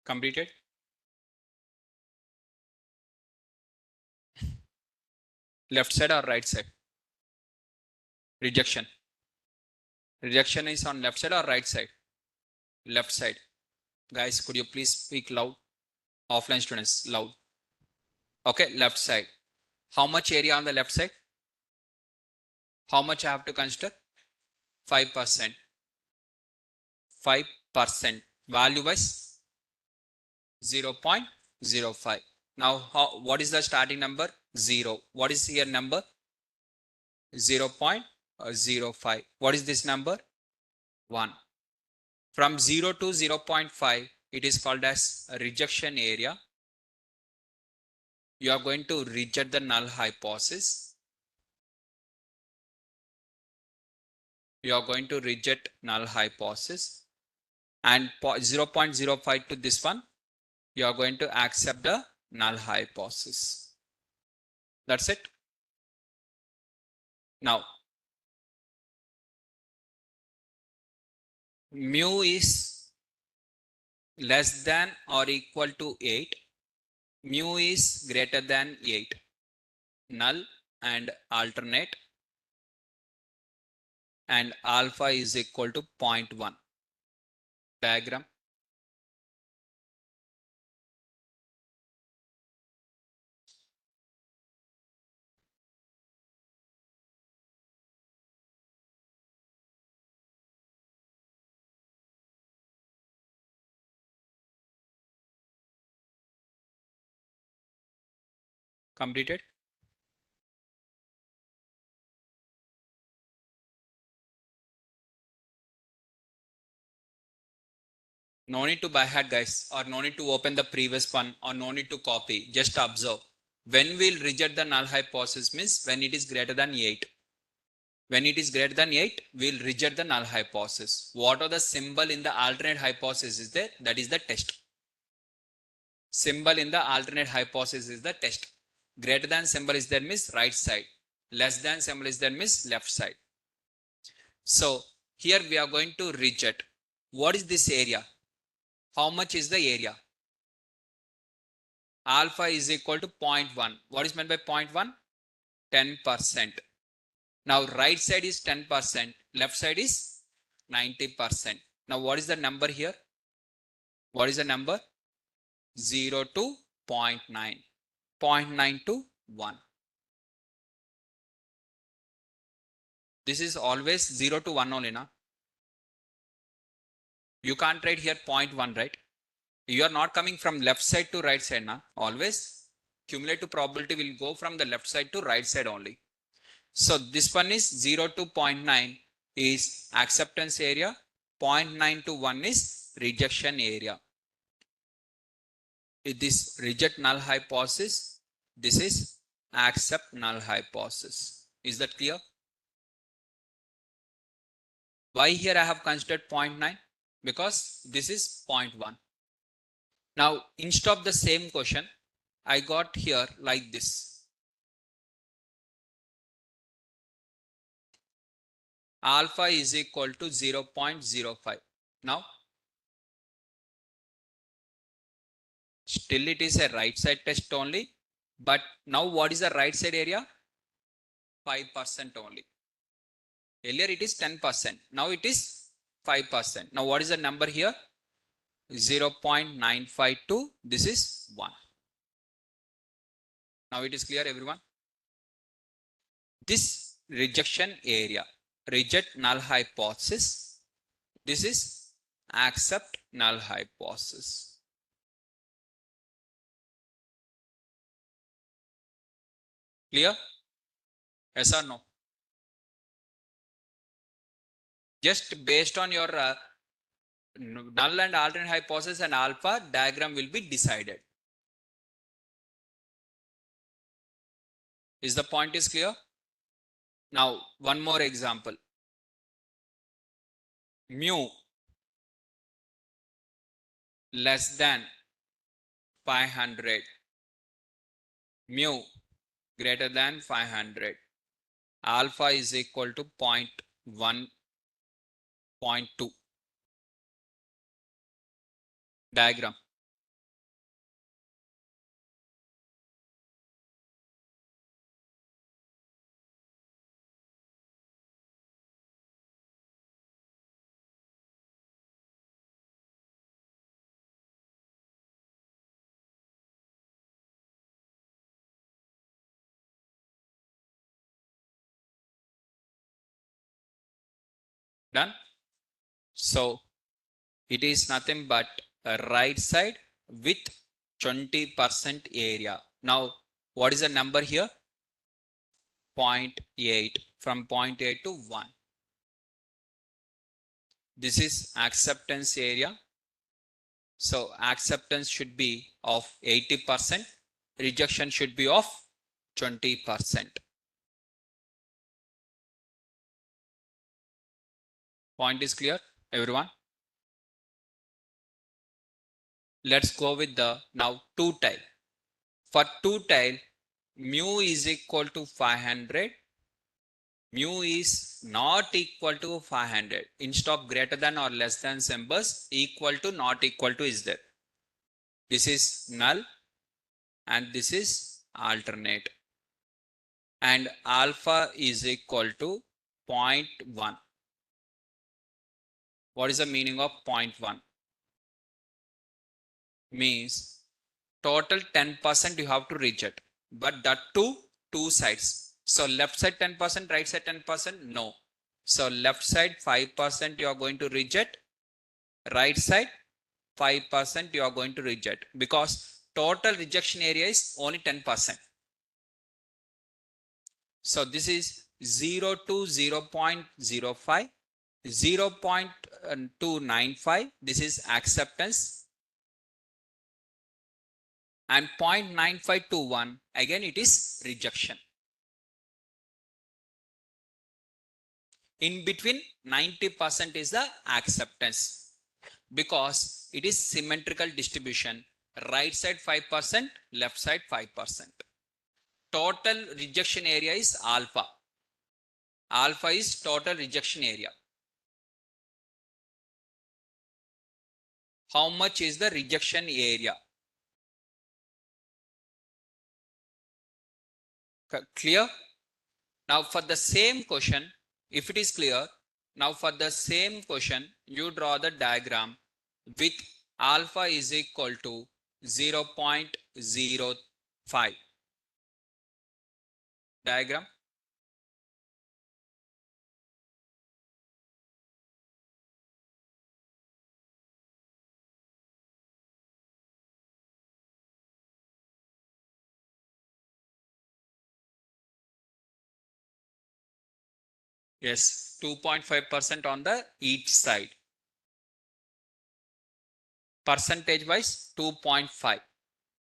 Completed. Left side or right side? Rejection. Rejection is on left side or right side? Left side. Guys, could you please speak loud? Offline students, loud. Okay, left side. How much area on the left side? How much I have to consider? 5%. 5%. Value wise 0.05. Now, what is the starting number? 0. What is here number? 0.05. What is this number? 1. From 0 to 0.5, it is called as a rejection area. You are going to reject the null hypothesis. You are going to reject null hypothesis. And 0.05 to this one, you are going to accept the null hypothesis. That's it. Now, mu is less than or equal to 8. Mu is greater than 8. Null and alternate. And alpha is equal to 0.1. Diagram. Completed. No need to by heart, guys, or no need to open the previous one, or no need to copy. Just observe. When we'll reject the null hypothesis means when it is greater than 8. When it is greater than 8, we'll reject the null hypothesis. What are the symbol in the alternate hypothesis is there? That is the test. Symbol in the alternate hypothesis is the test. Greater than symbol is there means right side. Less than symbol is there means left side. So here we are going to reject. What is this area? How much is the area? Alpha is equal to 0.1. What is meant by 0.1? 10%. Now right side is 10%, left side is 90%. Now what is the number here? What is the number? 0 to 0.9. 0.9 to 1. This is always 0 to 1 only, na? You can't write here 0.1, right? You are not coming from left side to right side, na? Always cumulative probability will go from the left side to right side only. So this one is 0 to 0.9 is acceptance area. 0.9 to 1 is rejection area. This reject null hypothesis. This is accept null hypothesis. Is that clear? Why here I have considered 0.9? Because this is 0.1. Now, instead of the same question, I got here like this. Alpha is equal to 0.05. Now, still it is a right side test only. But now what is the right side area? 5% only. Earlier it is 10%. Now it is 5%. Now what is the number here? 0.952. This is 1. Now it is clear, everyone. This rejection area, reject null hypothesis. This is accept null hypothesis. Clear? Yes or no? Just based on your null and alternate hypothesis and alpha, diagram will be decided. Is the point is clear? Now, one more example. Mu less than 500. Mu greater than 500. Alpha is equal to 0.1, 0.2. Diagram. Done. So it is nothing but a right side with 20% area. Now, what is the number here? 0.8, from 0.8 to 1. This is acceptance area. So acceptance should be of 80%. Rejection should be of 20%. Point is clear, everyone? Let's go with the now two tile. For two tile, mu is equal to 500. Mu is not equal to 500. Instead of greater than or less than symbols, equal to not equal to is there. This is null and this is alternate. And alpha is equal to 0.1. What is the meaning of 0.1? Means total 10% you have to reject, but that two sides. So left side 10%, right side 10%, no. So left side 5% you are going to reject, right side 5% you are going to reject, because total rejection area is only 10%. So this is 0 to 0.05, 0.295, this is acceptance, and 0.9521 again it is rejection. In between 90% is the acceptance, because it is symmetrical distribution, right side 5%, left side 5%. Total rejection area is alpha. Alpha is total rejection area. How much is the rejection area? Clear? Now for the same question, if it is clear, now for the same question, you draw the diagram with alpha is equal to 0.05. Diagram. Yes, 2.5% on the each side. Percentage wise 2.5.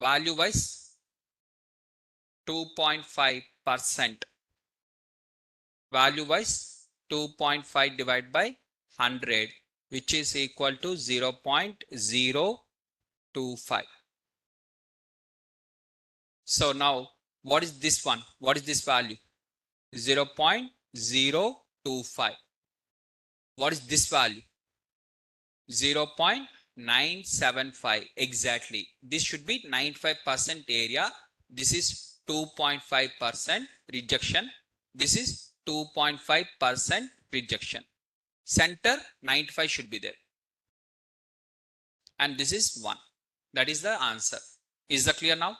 Value wise 2.5%. Value wise 2.5 divided by 100, which is equal to 0.025. So now what is this one? What is this value? 0.025. What is this value? 0.975. Exactly. This should be 95% area. This is 2.5% rejection. This is 2.5% rejection. Center 95 should be there. And this is 1. That is the answer. Is that clear now?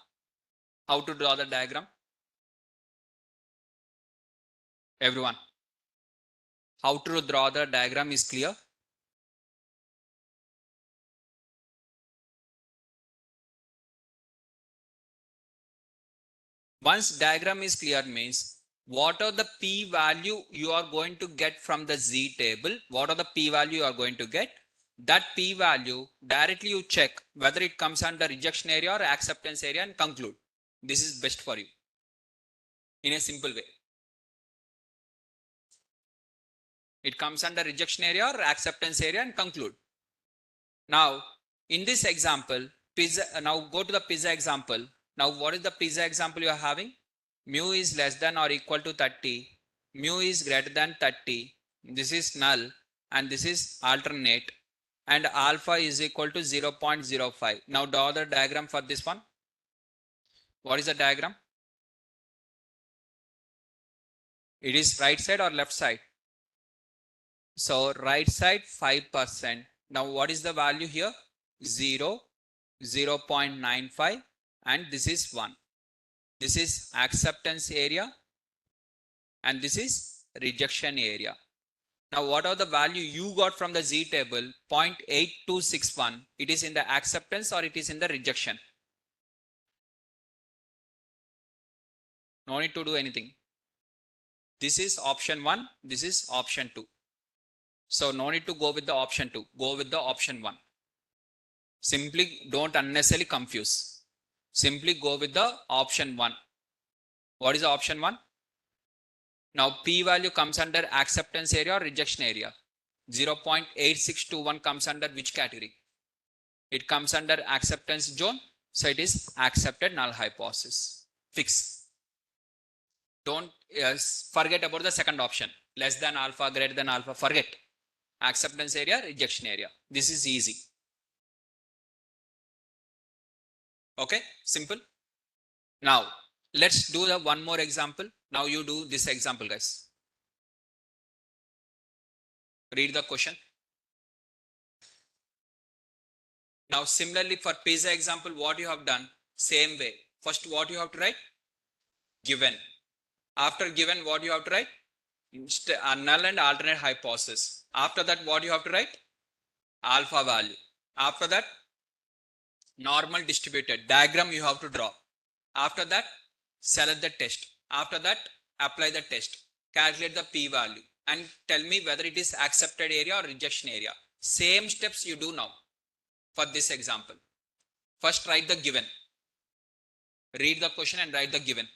How to draw the diagram? Everyone, how to draw the diagram is clear? Once diagram is clear means what are the p value you are going to get from the z table? What are the p value you are going to get? That p value directly you check whether it comes under rejection area or acceptance area and conclude. This is best for you in a simple way. It comes under rejection area or acceptance area and conclude. Now in this example, pizza, now go to the pizza example. Now what is the pizza example you are having? Mu is less than or equal to 30. Mu is greater than 30. This is null and this is alternate, and alpha is equal to 0.05. Now draw the diagram for this one. What is the diagram? It is right side or left side? So right side 5%. Now what is the value here? 0, 0.95, and this is 1. This is acceptance area and this is rejection area. Now, whatever the value you got from the Z table, 0.8261, it is in the acceptance or it is in the rejection? No need to do anything. This is option 1, this is option 2. So no need to go with the option 2, go with the option 1. Simply don't unnecessarily confuse. Simply go with the option 1. What is the option 1? Now P value comes under acceptance area or rejection area. 0.8621 comes under which category? It comes under acceptance zone. So it is accepted null hypothesis. Fix. Don't forget about the second option. Less than alpha, greater than alpha. Forget. Acceptance area, rejection area. This is easy. Okay, simple. Now let's do the one more example. Now you do this example, guys. Read the question. Now similarly for pizza example, what you have done, same way. First what you have to write? Given. After given, what you have to write? Null and alternate hypothesis. After that, what you have to write? Alpha value. After that, normal distributed diagram you have to draw. After that, select the test. After that, apply the test. Calculate the p value and tell me whether it is accepted area or rejection area. Same steps you do now for this example. First, write the given. Read the question and write the given.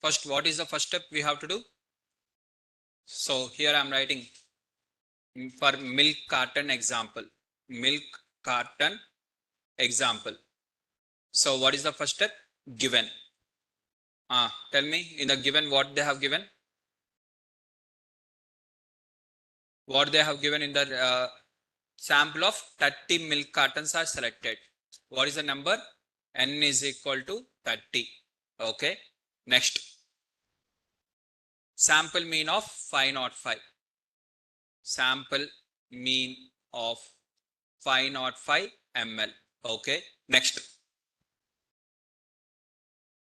First, what is the first step we have to do? So here I am writing for milk carton example. Milk carton example. So what is the first step? Given. Tell me in the given what they have given. What they have given in the sample of 30 milk cartons are selected. What is the number? N is equal to 30. Okay. Next. Sample mean of 505. Sample mean of 505 ml. Okay. Next.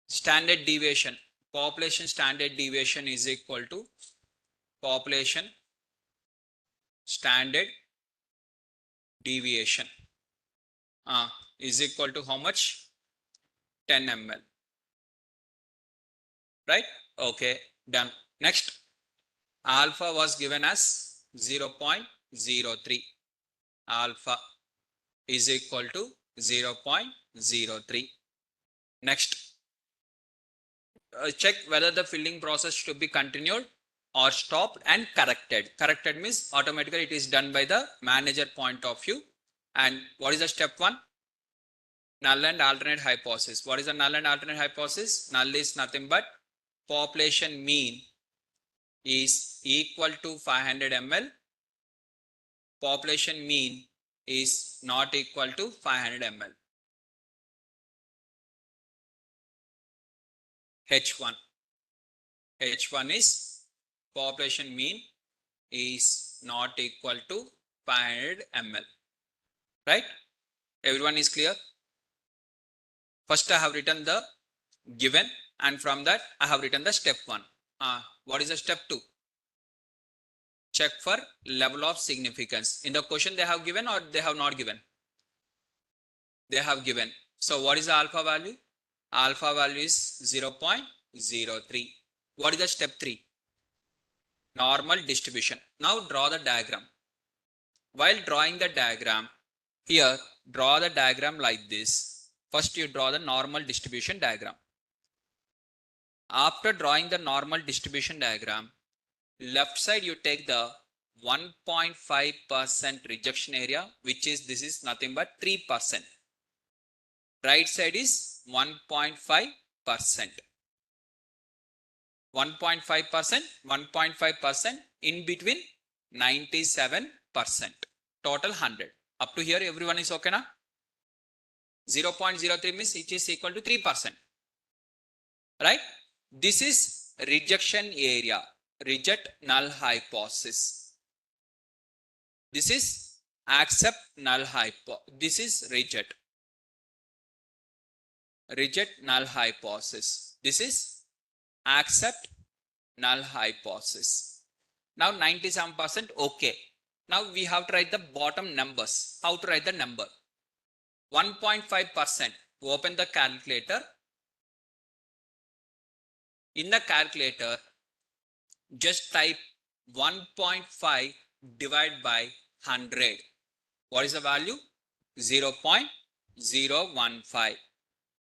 Standard deviation. Population standard deviation is equal to population standard deviation is equal to how much? 10 ml. Right? Okay, done. Next, alpha was given as 0.03. Alpha is equal to 0.03. Next, check whether the filling process should be continued or stopped and corrected. Corrected means automatically it is done by the manager point of view. And what is the step 1? Null and alternate hypothesis. What is the null and alternate hypothesis? Null is nothing but population mean is equal to 500 ml. Population mean is not equal to 500 ml. H1. H1 is population mean is not equal to 500 ml. Right? Everyone is clear? First I have written the given, and from that I have written the step 1. What is the step 2? Check for level of significance. In the question they have given or they have not given? They have given. So what is the alpha value? Alpha value is 0.03. What is the step 3? Normal distribution. Now draw the diagram. While drawing the diagram, here draw the diagram like this. First you draw the normal distribution diagram. After drawing the normal distribution diagram, left side you take the 1.5% rejection area, which is this is nothing but 3%. Right side is 1.5%. 1.5%, in between 97%. Total 100. Up to here everyone is okay now? 0.03 means it is equal to 3%. Right? This is rejection area. Reject null hypothesis. This is accept null hypothesis. This is reject. Reject null hypothesis. This is accept null hypothesis. Now 97% okay. Now we have to write the bottom numbers. How to write the number? 1.5%. Open the calculator. In the calculator, just type 1.5 divided by 100. What is the value? 0.015.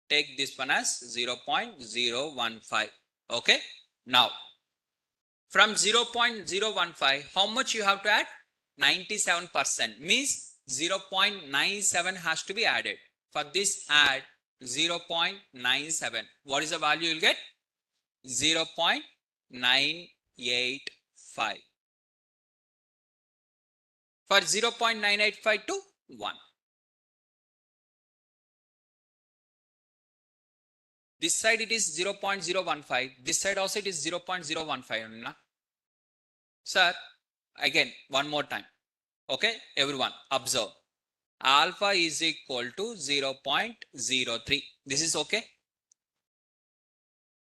Take this one as 0.015. Okay. Now, from 0.015, how much you have to add? 97%. Means 0.97 has to be added. For this, add 0.97. What is the value you will get? 0.985. For 0.985 to 1. This side it is 0.015. This side also it is 0.015. Sir, again, one more time. Okay, everyone, observe. Alpha is equal to 0.03. This is okay.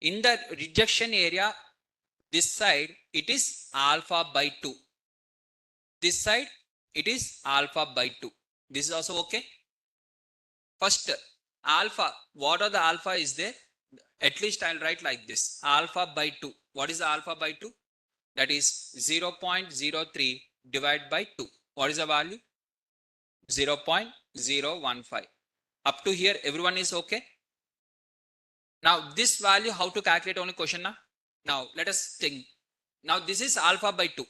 In the rejection area, this side it is alpha by 2. This side it is alpha by 2. This is also okay. First, alpha, what are the alpha is there? At least I'll write like this. Alpha by 2. What is the alpha by 2? That is 0.03 divided by 2. What is the value? 0.015. Up to here, everyone is okay. Now, this value, how to calculate only question now? Now, let us think. Now, this is alpha by 2.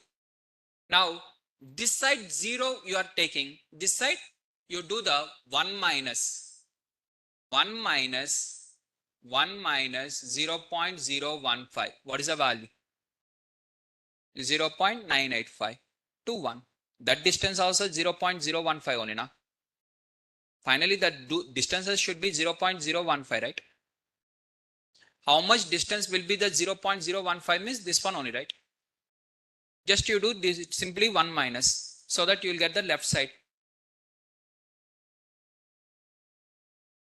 Now, this side 0 you are taking. This side, you do the 1 minus 0.015. What is the value? 0.985 to 1. That distance also 0.015 only now. Finally, the distances should be 0.015, right? How much distance will be the 0.015 means this one only, right? Just you do this simply 1 minus so that you will get the left side.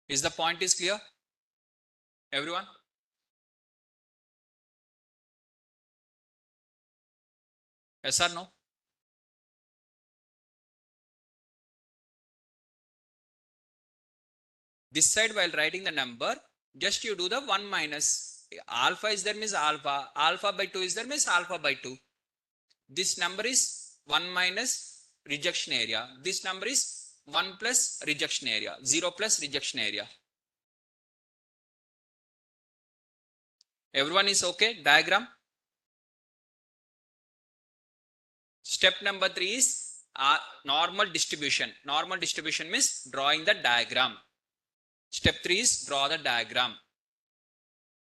Is the point is clear? Everyone? Yes or no? This side while writing the number, Just you do the 1 minus alpha is there means alpha. Alpha by 2 is there means alpha by 2. This number is 1 minus rejection area. This number is 1 plus rejection area. 0 plus rejection area. Everyone is okay? Diagram. Step number 3 is normal distribution. Normal distribution means drawing the diagram. Step 3 is draw the diagram.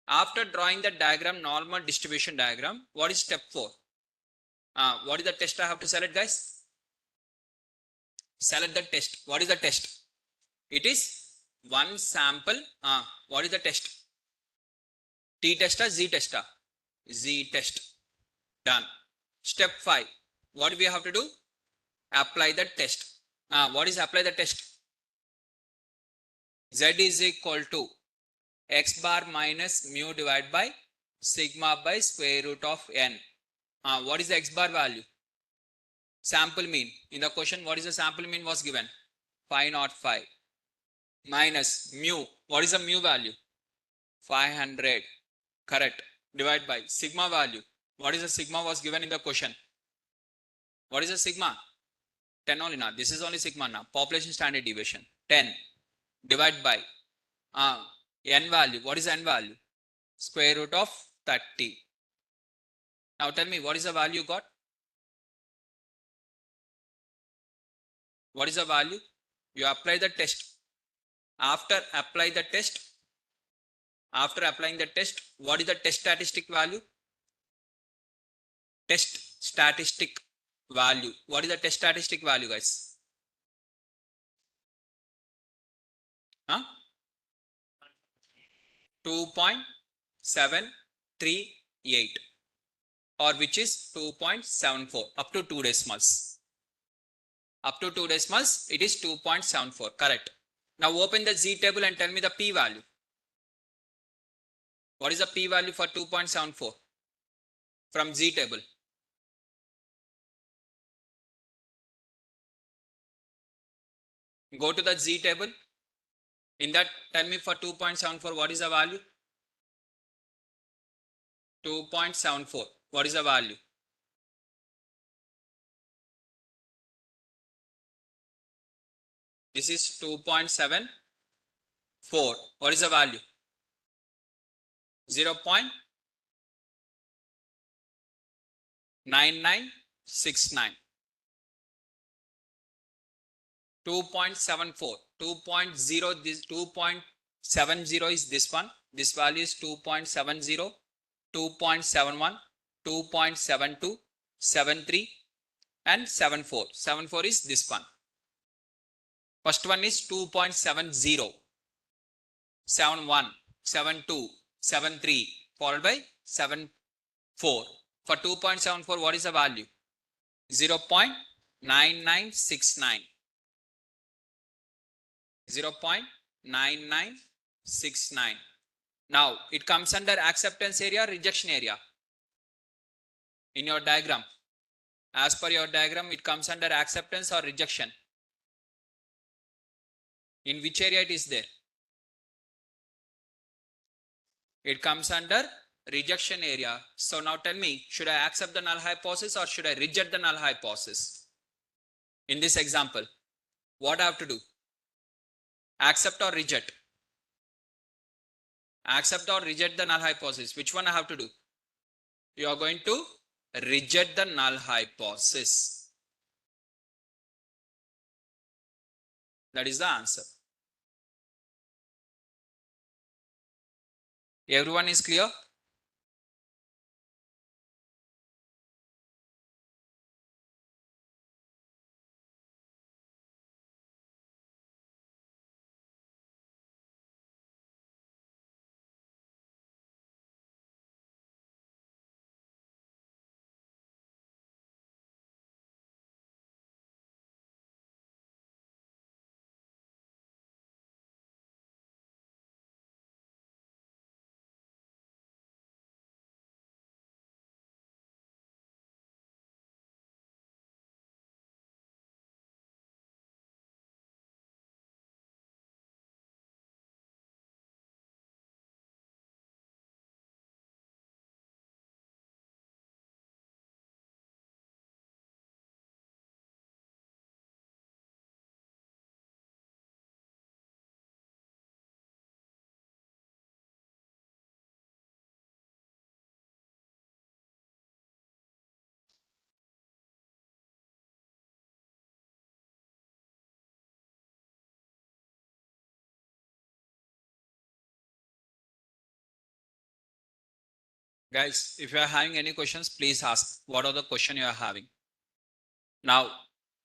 After drawing the diagram, normal distribution diagram, what is step 4? What is the test I have to select, guys? Select the test. What is the test? It is one sample. What is the test? T test or Z test? Z test. Done. Step 5. What do we have to do? Apply the test. What is apply the test? Z is equal to x bar minus mu divided by sigma by square root of n. What is the x bar value? Sample mean. In the question, what is the sample mean was given? 505 minus mu. What is the mu value? 500. Correct. Divide by sigma value. What is the sigma was given in the question? What is the sigma? 10 only now. This is only sigma now. Population standard deviation. 10. Divide by n value. What is n value? Square root of 30. Now tell me, what is the value got? What is the value? You apply the test. After applying the test, what is the test statistic value? Test statistic value. What is the test statistic value, guys? 2.738, or which is 2.74 up to 2 decimals. Up to 2 decimals, it is 2.74. Correct. Now open the Z table and tell me the P value. What is the P value for 2.74 from Z table? Go to the Z table. In that, tell me for 2.74, what is the value? 2.74. What is the value? This is 2.74. What is the value? 0.9969. 2.74. 2.0. This 2.70 is this one. This value is 2.70, 2.71, 2.72, 73, and 74. 74 is this one. First one is 2.70, 71, 72, 73, followed by 74. For 2.74, what is the value? 0.9969. 0.9969. Now it comes under acceptance area, rejection area. In your diagram, as per your diagram, it comes under acceptance or rejection. In which area it is there? It comes under rejection area. So now tell me, should I accept the null hypothesis or should I reject the null hypothesis? In this example, what I have to do? Accept or reject? Accept or reject the null hypothesis. Which one I have to do? You are going to reject the null hypothesis. That is the answer. Everyone is clear? Guys, if you are having any questions, please ask. What are the question you are having? Now,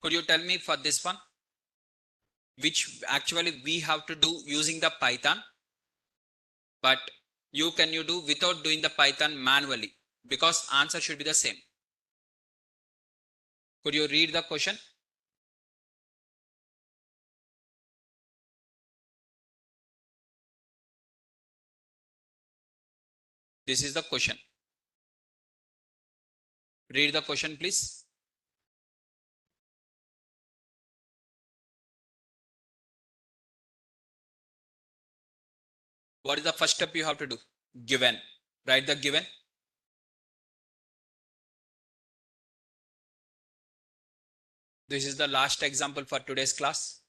could you tell me for this one, which actually we have to do using the Python, but you do without doing the Python manually, because answer should be the same. Could you read the question? This is the question. Read the question, please. What is the first step you have to do? Given. Write the given. This is the last example for today's class.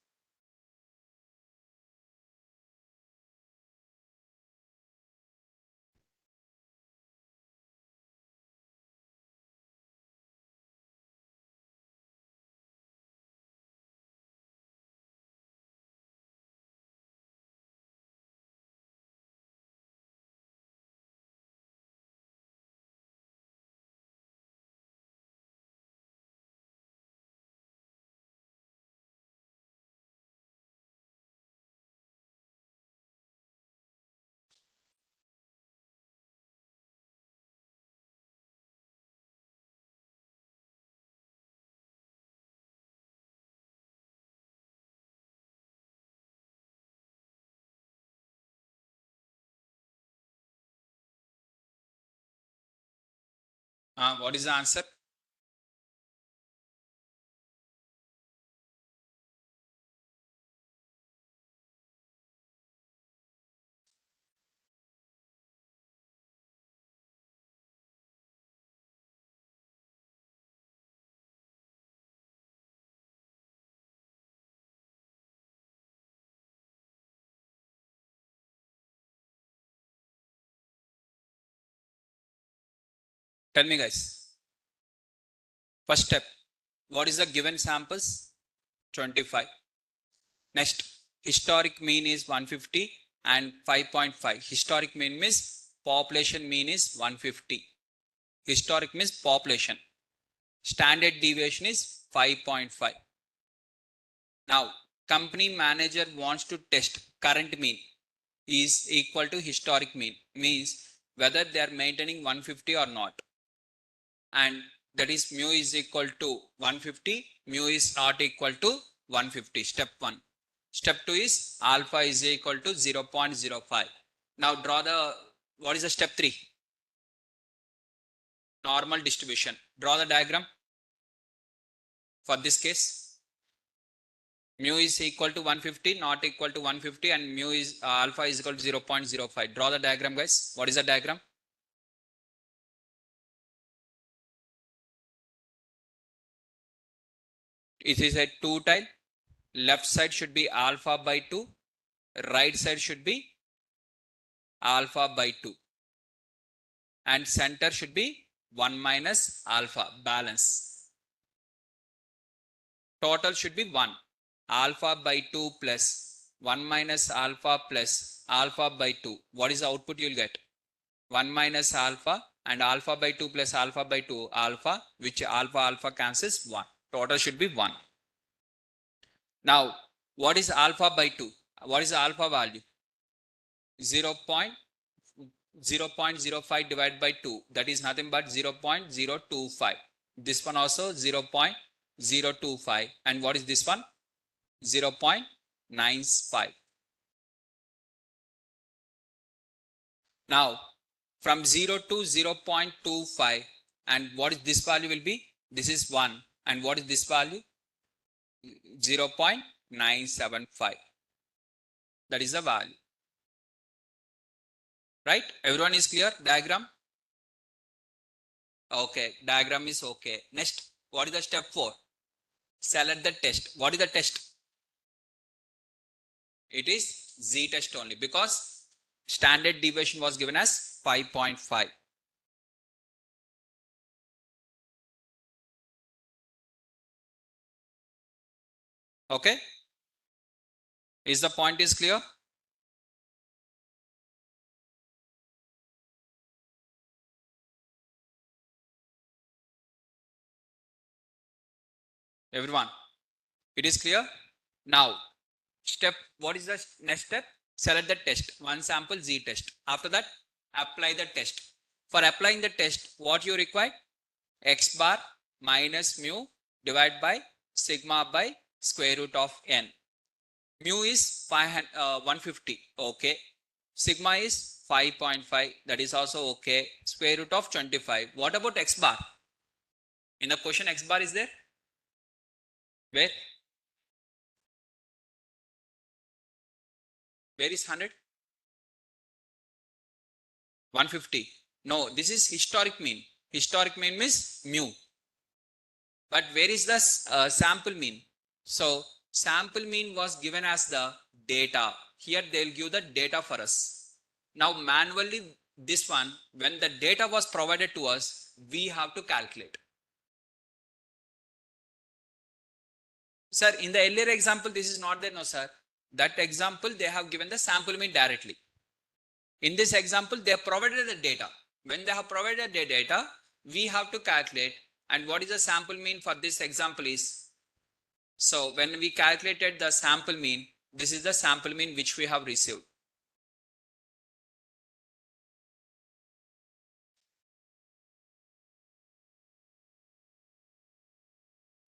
What is the answer? Tell me, guys. First step. What is the given samples? 25. Next, historic mean is 150 and 5.5. Historic mean means population mean is 150. Historic means population. Standard deviation is 5.5. Now, company manager wants to test current mean is equal to historic mean, means whether they are maintaining 150 or not. And that is mu is equal to 150, mu is not equal to 150. Step 1. Step 2 is alpha is equal to 0.05. Now draw the, what is the step 3? Normal distribution. Draw the diagram for this case. Mu is equal to 150, not equal to 150, and mu is alpha is equal to 0.05. Draw the diagram, guys. What is the diagram? It is a two tile. Left side should be alpha by 2. Right side should be alpha by 2. And center should be 1 minus alpha, balance. Total should be 1. Alpha by 2 plus 1 minus alpha plus alpha by 2. What is the output you'll get? 1 minus alpha, and alpha by 2 plus alpha by 2, alpha, which alpha cancels 1. Total should be 1. Now, what is alpha by 2? What is the alpha value? 0.05 divided by 2. That is nothing but 0.025. This one also 0.025. And what is this one? 0.95. Now, from 0 to 0.25, and what is this value will be? This is 1. And what is this value? 0.975. That is the value. Right? Everyone is clear? Diagram? Okay. Diagram is okay. Next, what is the step 4? Select the test. What is the test? It is z test only, because standard deviation was given as 5.5. Okay. Is the point is clear? Everyone, it is clear? Now, what is the next step? Select the test, one sample Z test. After that, apply the test. For applying the test, what you require? X bar minus mu divided by sigma by square root of n. Mu is 150. Okay. Sigma is 5.5. That is also okay. Square root of 25. What about X bar? In the question, X bar is there? Where? Where is 100? 150. No, this is historic mean. Historic mean means mu. But where is the sample mean? So sample mean was given as the data. Here they'll give the data for us. Now manually this one, when the data was provided to us, we have to calculate. Sir, in the earlier example, this is not there, no sir. That example, they have given the sample mean directly. In this example, they have provided the data. When they have provided the data, we have to calculate. And what is the sample mean for this example is, so when we calculated the sample mean, this is the sample mean which we have received.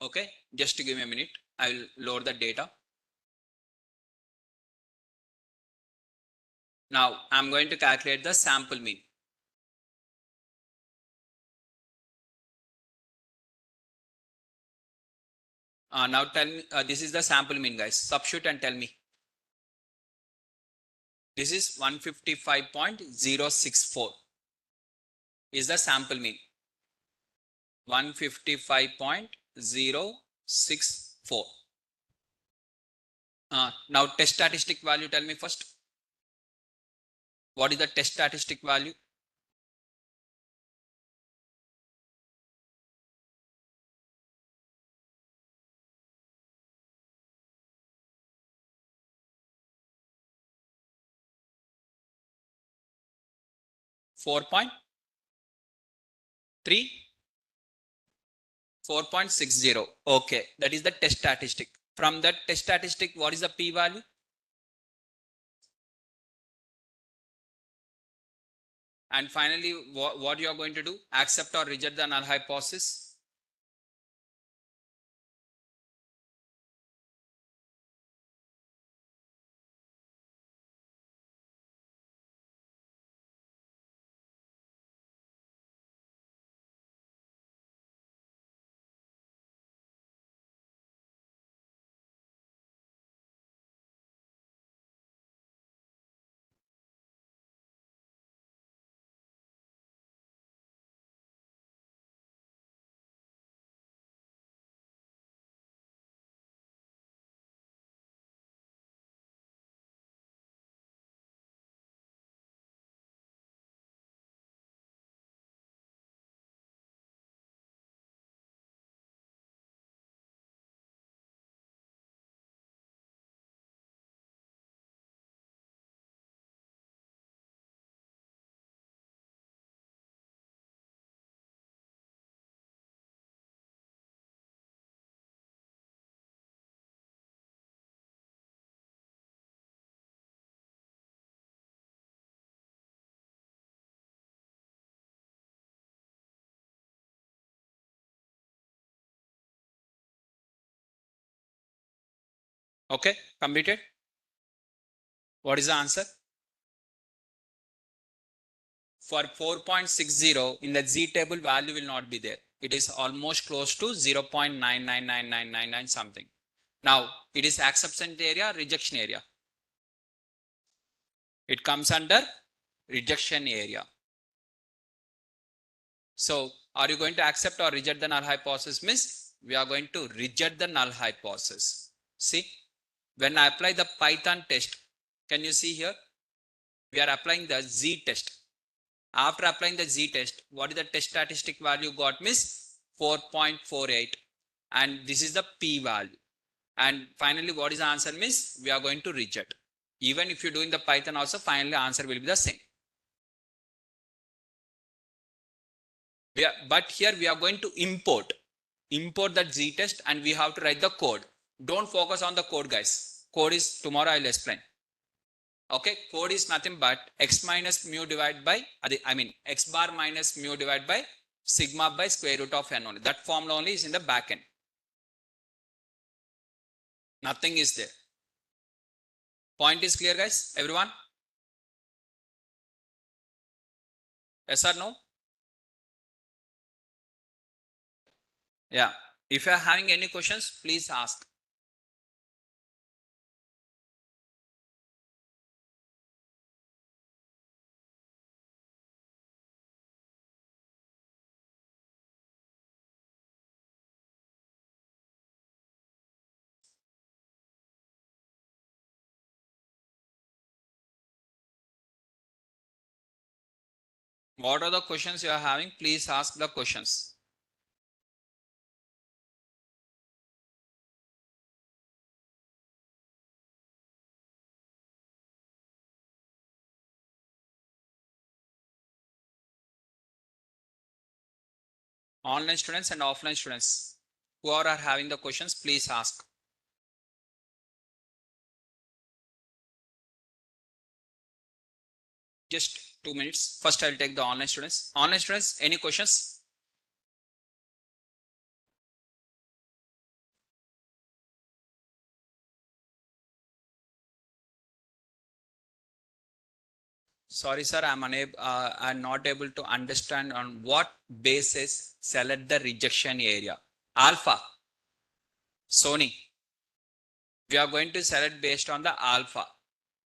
Okay, just to give me a minute, I will load the data. Now I'm going to calculate the sample mean. Now tell me, this is the sample mean, guys. Substitute and tell me. This is 155.064 is the sample mean. 155.064. Now test statistic value, tell me first. What is the test statistic value? Four point 4.60. Okay, that is the test statistic. From that test statistic, what is the p value? And finally, what you are going to do? Accept or reject the null hypothesis. Okay, completed. What is the answer? For 4.60 in the Z table, value will not be there. It is almost close to 0.999999 something. Now it is acceptance area, rejection area. It comes under rejection area. So are you going to accept or reject the null hypothesis? Means we are going to reject the null hypothesis. See, when I apply the Python test, can you see here? We are applying the Z test. After applying the Z test, what is the test statistic value got? Means 4.48, and this is the P value. And finally, what is the answer? Means we are going to reject. Even if you do in the Python also, finally answer will be the same. But here we are going to import. import that z test and we have to write the code. Don't focus on the code, guys. Code is tomorrow I'll explain. Okay, code is nothing but x minus mu divided by, x bar minus mu divided by sigma by square root of n only. That formula only is in the back end. Nothing is there. Point is clear, guys? Everyone? Yes or no? Yeah. If you are having any questions, please ask. What are the questions you are having? Please ask the questions. Online students and offline students, whoever are having the questions, please ask. Just 2 minutes. First, I'll take the online students. Online students, any questions? Sorry, sir, I'm not able to understand on what basis select the rejection area. Alpha. Sony. We are going to select based on the alpha.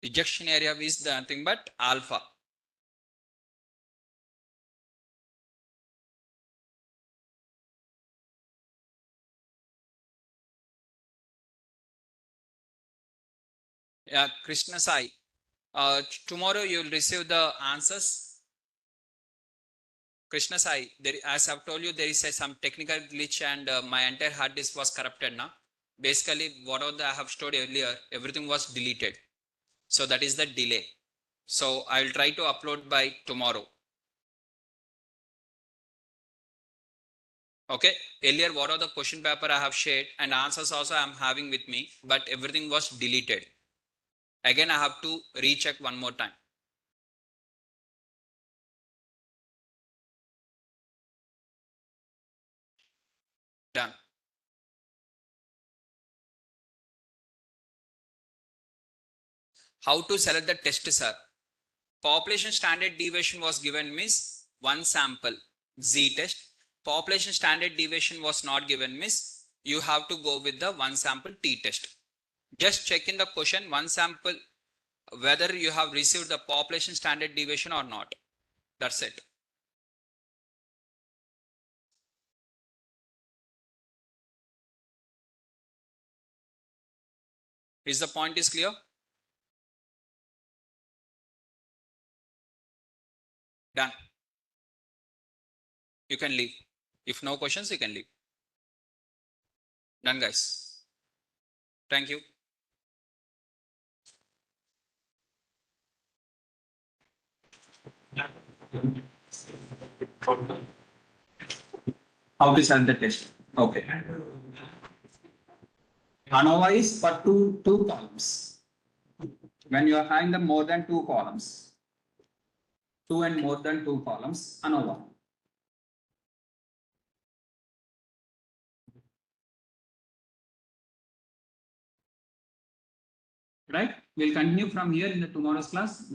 Rejection area is nothing but alpha. Yeah, Krishna Sai. Tomorrow you will receive the answers. Krishna Sai, as I've told you, there is some technical glitch and my entire hard disk was corrupted now. Basically, whatever I have stored earlier, everything was deleted. So that is the delay. So I will try to upload by tomorrow. Okay. Earlier, what are the question paper I have shared and answers also I am having with me, but everything was deleted. Again, I have to recheck one more time. Done. How to select the test, sir? Population standard deviation was given means one sample z test. Population standard deviation was not given means you have to go with the one sample t test. Just check in the question one sample whether you have received the population standard deviation or not. That's it. Is the point is clear? Done. You can leave. If no questions, you can leave. Done, guys. Thank you. How to send the test? Okay. ANOVA is for two columns. When you are having the more than two columns, two and more than two columns, ANOVA. Right? We'll continue from here in the tomorrow's class.